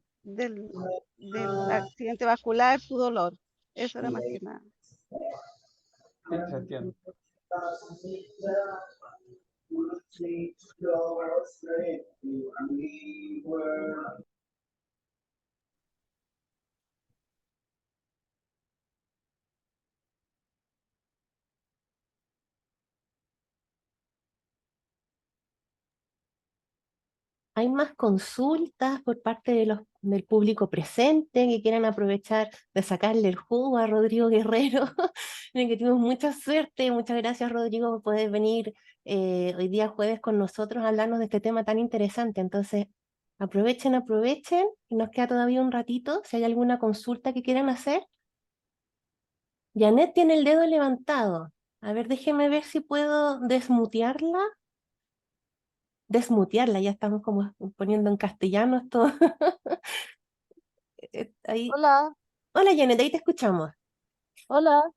accidente vascular su dolor. Eso era más que nada. Sí, se entiende. ¿Hay más consultas por parte del público presente que quieran aprovechar de sacarle el jugo a Rodrigo Guerrero? En el que tuvimos mucha suerte. Muchas gracias, Rodrigo, por poder venir hoy día jueves con nosotros a hablarnos de este tema tan interesante. Entonces, aprovechen, y nos queda todavía un ratito. Si hay alguna consulta que quieran hacer. Janet tiene el dedo levantado. A ver, déjeme ver si puedo desmutearla. Ya estamos como poniendo en castellano esto. Ahí. Hola, Hola, Janet, ahí te escuchamos. hola,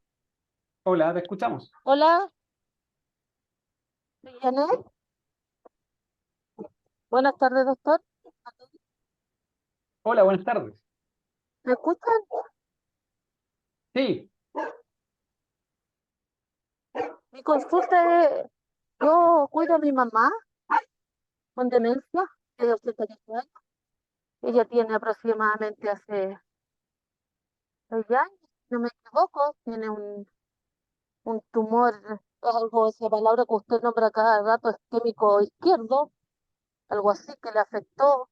Hola, te escuchamos. hola, soy Janet. Buenas tardes, doctor. Hola, buenas tardes. ¿Me escuchan? Sí, Mi consulta es, yo cuido a mi mamá con demencia de 88 años. Ella tiene aproximadamente hace 6 años, si no me equivoco, tiene un tumor, algo, esa palabra que usted nombra cada rato, isquémico izquierdo, algo así que le afectó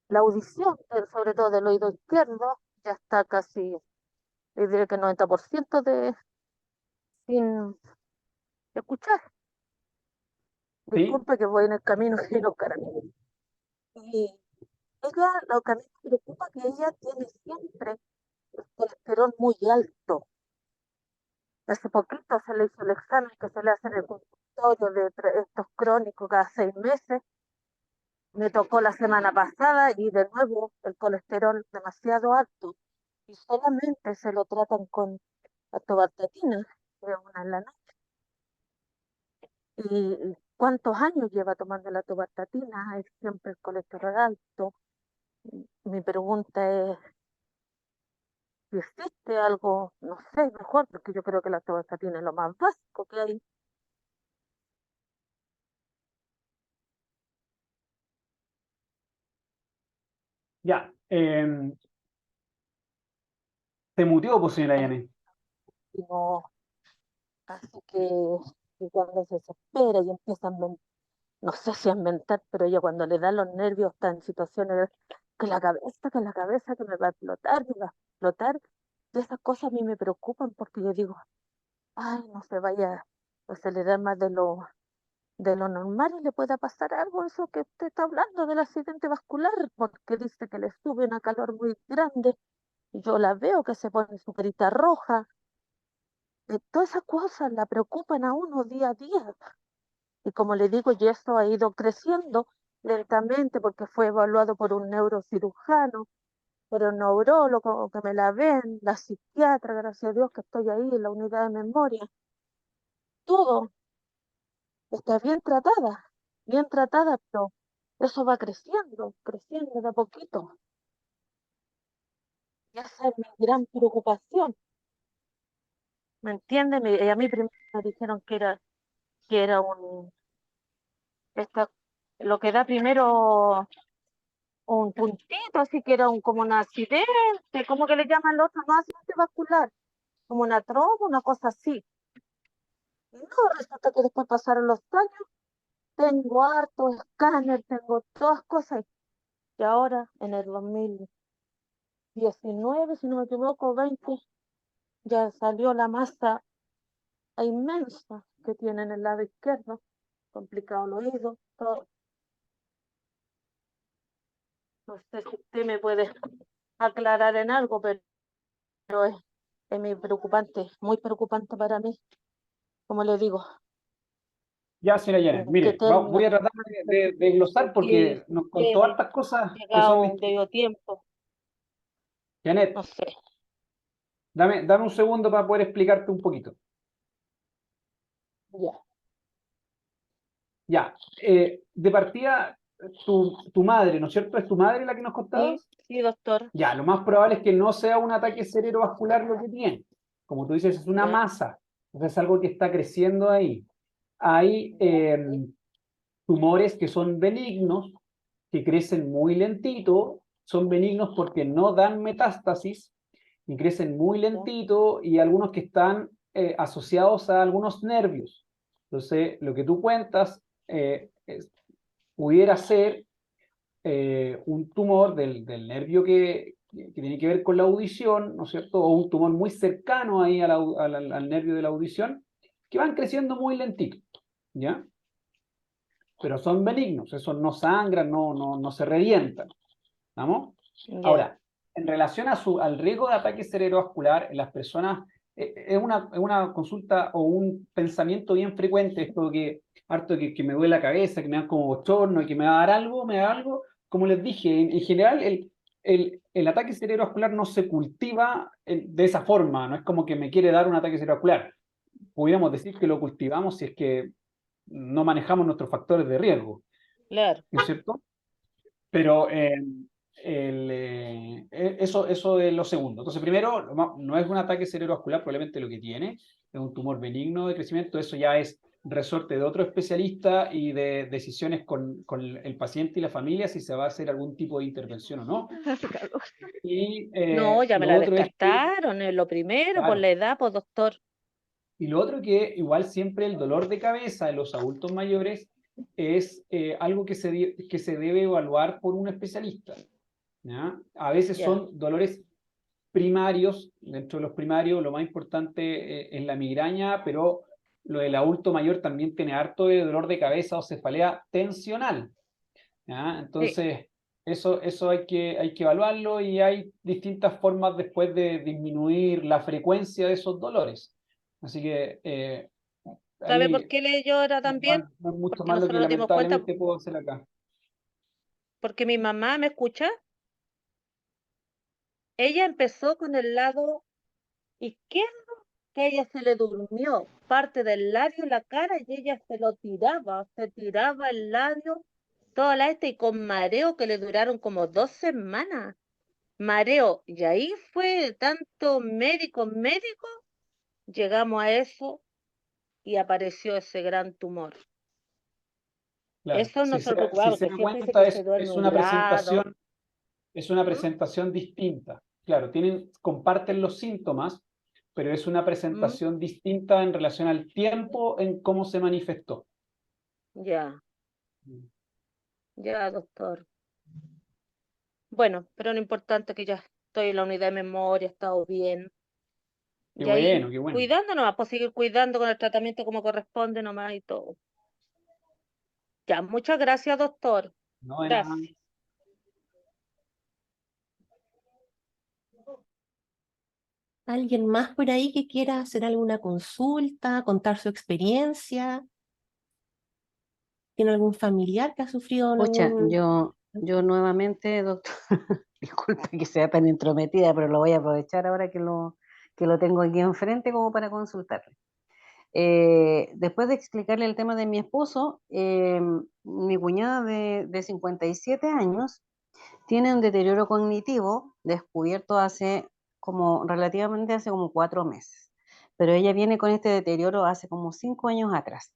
la audición, sobre todo del oído izquierdo, ya está casi, yo diría que 90% sin escuchar. sí, Disculpe que voy en el camino sin los carabineros. Y ella, lo que a mí me preocupa es que ella tiene siempre el colesterol muy alto. Hace poquito se le hizo el examen que se le hace en el consultorio de estos crónicos cada 6 meses. Me tocó la semana pasada y de nuevo el colesterol demasiado alto. Y solamente se lo tratan con atovastatina, que es una en la noche. ¿Y cuántos años lleva tomando la atovastatina? Es siempre el colesterol alto. Mi pregunta es si existe algo, no sé, mejor, porque yo creo que la atovastatina es lo más básico que hay. ya. Se muteó, pues, señora Yane. Y no, así que cuando se desespera y empieza a inventar, no sé si a inventar, pero ella cuando le da los nervios está en situaciones de que la cabeza, que me va a explotar, me va a explotar. Y esas cosas a mí me preocupan porque yo digo, ay, no se vaya a acelerar más de lo normal y le pueda pasar algo, eso que usted está hablando del accidente vascular, porque dice que le sube una calor muy grande, y yo la veo que se pone su carita roja, todas esas cosas la preocupan a uno día a día, y como le digo, y eso ha ido creciendo lentamente porque fue evaluado por un neurocirujano, por un neurólogo que me la ven, la psiquiatra, gracias a Dios que estoy ahí en la unidad de memoria, todo. está bien tratada, pero eso va creciendo, creciendo de a poquito. Y esa es mi gran preocupación, ¿me entiendes? A mí primero me dijeron que era esta, lo que da primero un puntito, así que era como un accidente, ¿cómo que le llaman los otros? No accidente vascular, como una tromba, una cosa así. No, resulta que después pasaron los años, tengo harto escáner, tengo todas cosas, y ahora en el 2019, si no me equivoco, 20, ya salió la masa inmensa que tiene en el lado izquierdo, complicado el oído, todo. No sé si usted me puede aclarar en algo, pero es muy preocupante para mí, como le digo, Ya, señora Janet, ¿en qué mire, voy términos? a tratar de glosar Porque porque nos contó hemos hartas cosas que llegado son a un distintas. debido tiempo, Janet, no sé. dame un segundo para poder explicarte un poquito. Ya. Ya, de partida, tu madre, ¿no es cierto? ¿Es tu madre la que nos Sí, contabas? sí, doctor. Ya, lo más probable es que no sea un ataque cerebrovascular lo que tiene. Como tú dices, es una Ya. masa. Entonces es algo que está creciendo ahí. Hay Sí, tumores que son benignos, que crecen muy lentito, son benignos porque no dan metástasis y crecen muy ya. lentito, y algunos que están asociados a algunos nervios. Entonces, lo que tú cuentas pudiera ser un tumor del nervio que tiene que ver con la audición, ¿no es cierto? O un tumor muy cercano ahí al nervio de la audición, que van creciendo muy lentito, ¿ya? Pero son benignos, esos no sangran, no se revientan, ¿vamos? Ya. Ahora, en relación al riesgo de ataque cerebrovascular en las personas, es una consulta o un pensamiento bien frecuente, esto que harto que me duele la cabeza, que me dan como bochorno y que me va a dar algo, me da algo. Como les dije, en general el ataque cerebrovascular no se cultiva de esa forma, no es como que me quiere dar un ataque cerebrovascular. Pudiéramos decir que lo cultivamos si es que no manejamos nuestros factores de riesgo, Claro. ¿no es cierto? Pero eso es lo segundo. Entonces, primero, no es un ataque cerebrovascular, probablemente lo que tiene es un tumor benigno de crecimiento. Eso ya es resorte de otro especialista y de decisiones con el paciente y la familia si se va a hacer algún tipo de intervención o no. Hace calor. Y No, ya me lo la otro es que, descartaron, es lo primero, por claro, la edad, pues doctor. y lo otro que igual siempre el dolor de cabeza en los adultos mayores es algo que se debe evaluar por un especialista. ¿Ya? A veces Ya. son dolores primarios, dentro de los primarios lo más importante es la migraña, pero lo del adulto mayor también tiene harto de dolor de cabeza o cefalea tensional, ¿ya? Sí. Entonces, eso hay que evaluarlo, y hay distintas formas después de disminuir la frecuencia de esos dolores. Así que ¿Sabe por ahí qué le llora no, también? no es mucho Porque más lo que nosotros nos dimos cuenta, lamentablemente puedo hacer acá. porque mi mamá me escucha. Ella empezó con el lado izquierdo, que a ella se le durmió parte del labio, la cara, y ella se tiraba el labio, toda la y con mareo que le duraron como 2 semanas. Mareo, y ahí fue tanto médico, llegamos a eso y apareció ese gran tumor. Claro, Eso si nos se, preocupaba, si se porque da siempre dice cuenta que se duerme es un una lado. presentación. Es una ¿Mm? presentación distinta. Claro, comparten los síntomas, pero es una ¿Mm? presentación distinta en relación al tiempo en cómo se manifestó. Ya, ya, doctor. Bueno, pero lo importante es que ya estoy en la unidad de memoria, he estado bien. Qué Y ahí, bueno, qué bueno. cuidándonos, pues seguir cuidando con el tratamiento como corresponde nomás y todo. Ya, muchas gracias, doctor. No, de nada. Gracias. ¿Alguien más por ahí que quiera hacer alguna consulta, contar su experiencia? ¿Tiene algún familiar que ha sufrido Pucha, algún... yo nuevamente, doctor, disculpe que sea tan entrometida, pero lo voy a aprovechar ahora que lo tengo aquí enfrente como para consultarle. Después de explicarle el tema de mi esposo, mi cuñada de 57 años tiene un deterioro cognitivo descubierto relativamente hace como 4 meses, pero ella viene con este deterioro hace como 5 años atrás.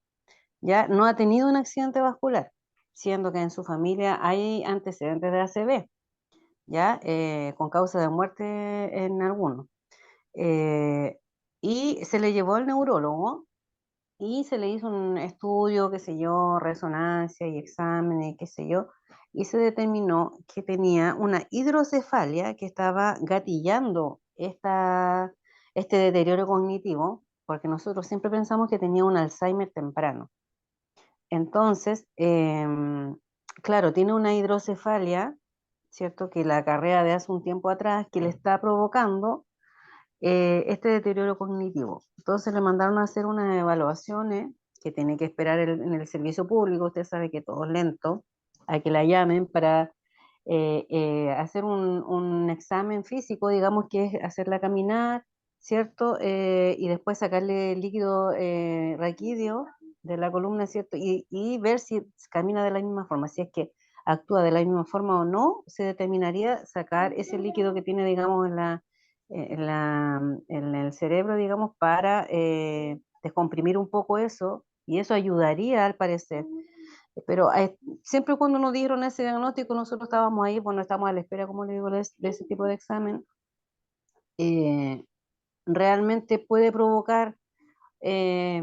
Ya no ha tenido un accidente vascular, siendo que en su familia hay antecedentes de ACV, ya con causa de muerte en algunos. Y se le llevó al neurólogo y se le hizo un estudio, qué sé yo, resonancia y exámenes, qué sé yo, y se determinó que tenía una hidrocefalia que estaba gatillando este deterioro cognitivo, porque nosotros siempre pensamos que tenía un Alzheimer temprano. Entonces, claro, tiene una hidrocefalia, ¿cierto? Que la acarrea de hace un tiempo atrás, que le está provocando este deterioro cognitivo. Entonces le mandaron a hacer unas evaluaciones que tiene que esperar en el servicio público. Usted sabe que todo es lento, a que la llamen para hacer un examen físico, digamos que es hacerla caminar, ¿cierto? Y después sacarle líquido raquídeo de la columna, ¿cierto? Y ver si camina de la misma forma, si es que actúa de la misma forma o no, se determinaría sacar ese líquido que tiene, digamos, en el cerebro, digamos, para descomprimir un poco eso, y eso ayudaría al parecer. Pero siempre cuando nos dieron ese diagnóstico, nosotros estábamos ahí, bueno, estamos a la espera, como le digo, de ese tipo de examen. Realmente puede provocar eh,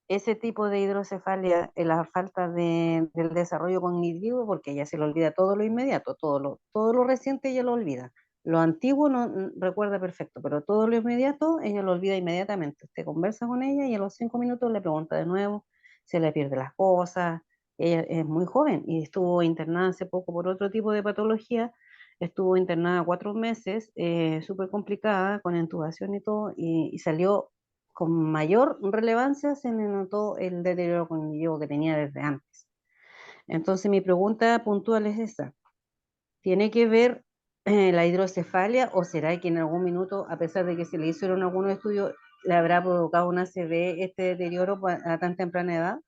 ese tipo de hidrocefalia, la falta del desarrollo cognitivo, porque ella se le olvida todo lo inmediato, todo lo reciente ella lo olvida. Lo antiguo no recuerda perfecto, pero todo lo inmediato ella lo olvida inmediatamente. Usted conversa con ella y a los 5 minutos le pregunta de nuevo, se le pierde las cosas. Ella es muy joven y estuvo internada hace poco por otro tipo de patología. Estuvo internada 4 meses, súper complicada, con intubación y todo, y salió con mayor relevancia. Se le notó el deterioro cognitivo que tenía desde antes. Entonces mi pregunta puntual es esa. ¿Tiene que ver la hidrocefalia o será que en algún minuto, a pesar de que se le hicieron algunos estudios, le habrá provocado una ACV este deterioro a tan temprana edad?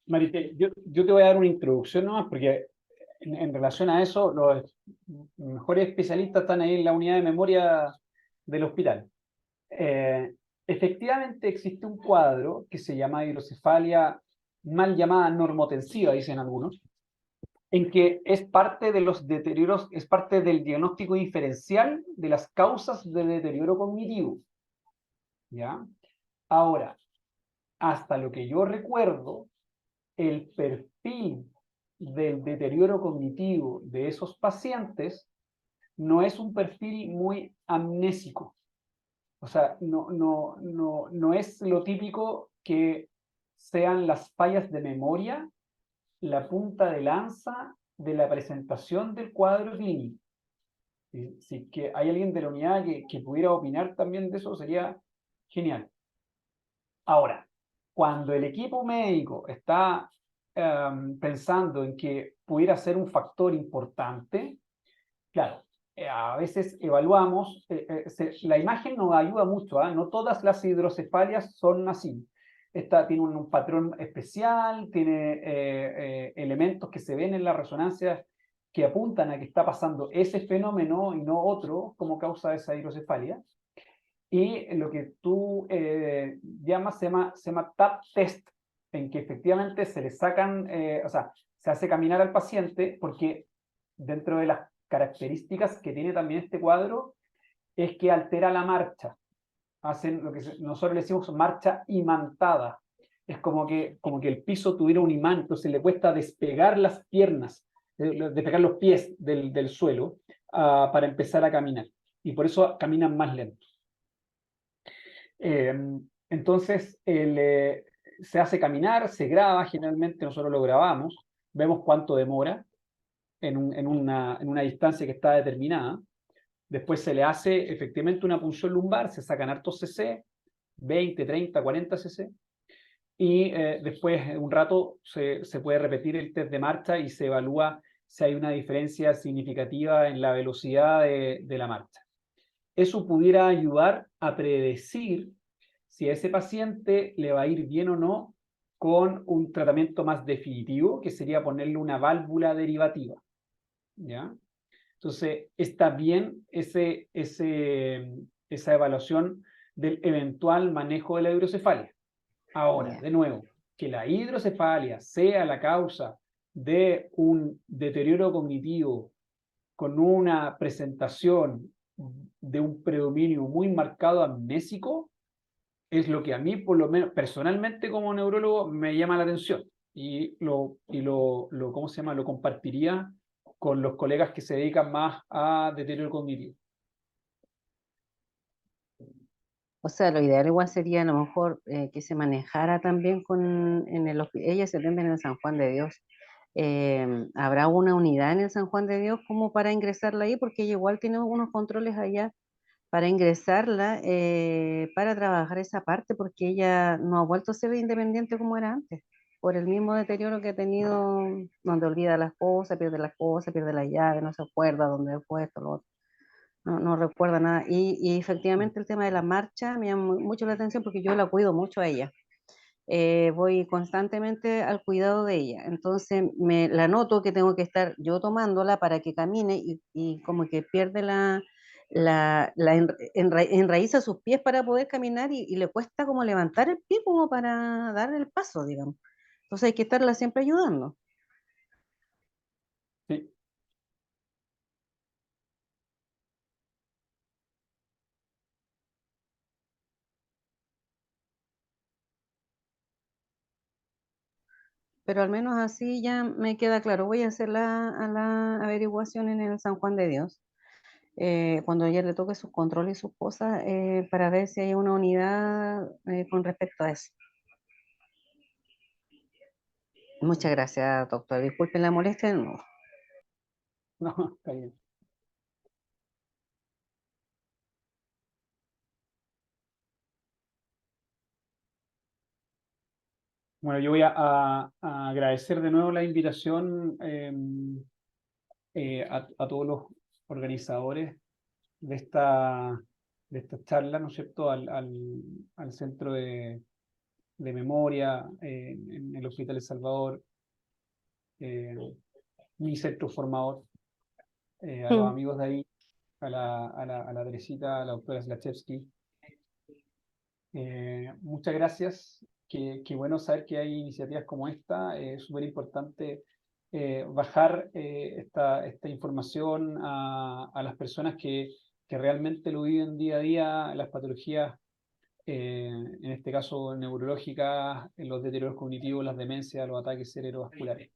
Maritel, yo te voy a dar una introducción nomás, porque en relación a eso, los mejores especialistas están ahí en la unidad de memoria del hospital. Efectivamente existe un cuadro que se llama hidrocefalia mal llamada normotensiva, dicen algunos, en que es parte de los deterioros, es parte del diagnóstico diferencial de las causas del deterioro cognitivo. ¿Ya? Ahora, hasta lo que yo recuerdo, el perfil del deterioro cognitivo de esos pacientes no es un perfil muy amnésico. O sea, no es lo típico que sean las fallas de memoria la punta de lanza de la presentación del cuadro clínico. Si que hay alguien de la unidad que pudiera opinar también de eso, sería genial. Ahora, cuando el equipo médico está pensando en que pudiera ser un factor importante, claro, a veces evaluamos, la imagen nos ayuda mucho, no todas las hidrocefalias son así. Esta tiene un patrón especial, tiene elementos que se ven en la resonancia que apuntan a que está pasando ese fenómeno y no otro como causa de esa hidrocefalia. Y lo que tú llamas se llama TAP test, en que efectivamente se le sacan, o sea, se hace caminar al paciente, porque dentro de las características que tiene también este cuadro es que altera la marcha. Hacen lo que nosotros le decimos marcha imantada. Es como que el piso tuviera un imán, entonces le cuesta despegar las piernas, despegar los pies del suelo para empezar a caminar. Y por eso caminan más lento. Entonces, se hace caminar, se graba, generalmente nosotros lo grabamos, vemos cuánto demora en una distancia que está determinada. Después se le hace efectivamente una punción lumbar, se sacan hartos cc, 20, 30, 40 cc, y después un rato se puede repetir el test de marcha y se evalúa si hay una diferencia significativa en la velocidad de la marcha. eso pudiera ayudar a predecir si a ese paciente le va a ir bien o no con un tratamiento más definitivo, que sería ponerle una válvula derivativa, ¿ya? Entonces, está bien esa evaluación del eventual manejo de la hidrocefalia. Ahora, de nuevo, que la hidrocefalia sea la causa de un deterioro cognitivo con una presentación de un predominio muy marcado amnésico, es lo que a mí, por lo menos, personalmente como neurólogo, me llama la atención. ¿Cómo se llama? Lo compartiría con los colegas que se dedican más a deterioro cognitivo. O sea, lo ideal igual sería a lo mejor que se manejara también ella se atiende en el San Juan de Dios. ¿Habrá una unidad en el San Juan de Dios como para ingresarla ahí? Porque ella igual tiene algunos controles allá para ingresarla, para trabajar esa parte, porque ella no ha vuelto a ser independiente como era antes, por el mismo deterioro que ha tenido, donde olvida las cosas, pierde la llave, no se acuerda dónde fue esto, lo otro. No recuerda nada. Y efectivamente el tema de la marcha me llama mucho la atención porque yo la cuido mucho a ella. Voy constantemente al cuidado de ella. Entonces la noto que tengo que estar yo tomándola para que camine y como que pierde enraiza sus pies para poder caminar y le cuesta como levantar el pie como para dar el paso, digamos. Entonces hay que estarla siempre ayudando. Sí. Pero al menos así ya me queda claro. Voy a hacer la averiguación en el San Juan de Dios. Cuando ella le toque sus controles y sus cosas, para ver si hay una unidad con respecto a eso. Muchas gracias, doctor. Disculpen la molestia de nuevo. No, está bien. Bueno, yo voy a agradecer de nuevo la invitación a todos los organizadores de esta charla, ¿no es cierto?, al Centro de Memoria en el Hospital El Salvador, mi centro formador, a los amigos de ahí, a la Teresita, a la doctora Slachevsky. Muchas gracias. Qué bueno saber que hay iniciativas como esta. Es súper importante bajar esta información a las personas que realmente lo viven día a día, las patologías, en este caso neurológicas, los deterioros cognitivos, las demencias, los ataques cerebrovasculares.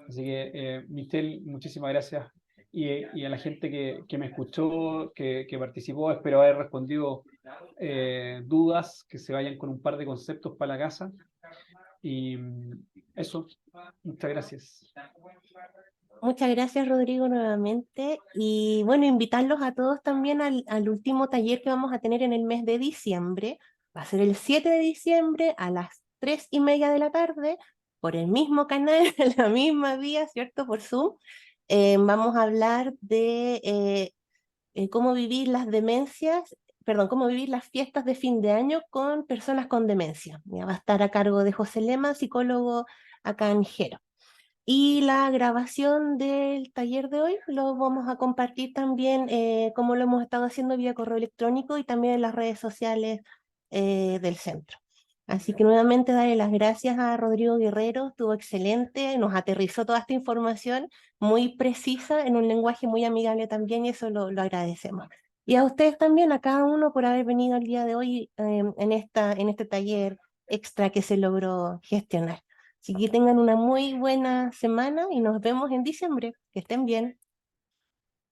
Así que, Michelle, muchísimas gracias. Y a la gente que me escuchó, que participó, espero haber respondido dudas, que se vayan con un par de conceptos para la casa. Y eso, muchas gracias. Muchas gracias, Rodrigo, nuevamente. Y bueno, invitarlos a todos también al último taller que vamos a tener en el mes de diciembre. Va a ser el 7 de diciembre a las 3:30 de la tarde, por el mismo canal, en la misma vía, ¿cierto? Por Zoom. Vamos a hablar de cómo vivir las demencias, perdón, cómo vivir las fiestas de fin de año con personas con demencia. Ya va a estar a cargo de José Lema, psicólogo acá en Jero. Y la grabación del taller de hoy lo vamos a compartir también, como lo hemos estado haciendo vía correo electrónico y también en las redes sociales del centro. Así que nuevamente darle las gracias a Rodrigo Guerrero, estuvo excelente, nos aterrizó toda esta información muy precisa en un lenguaje muy amigable también y eso lo agradecemos. Y a ustedes también, a cada uno por haber venido el día de hoy en este taller extra que se logró gestionar. Así que tengan una muy buena semana y nos vemos en diciembre. Que estén bien.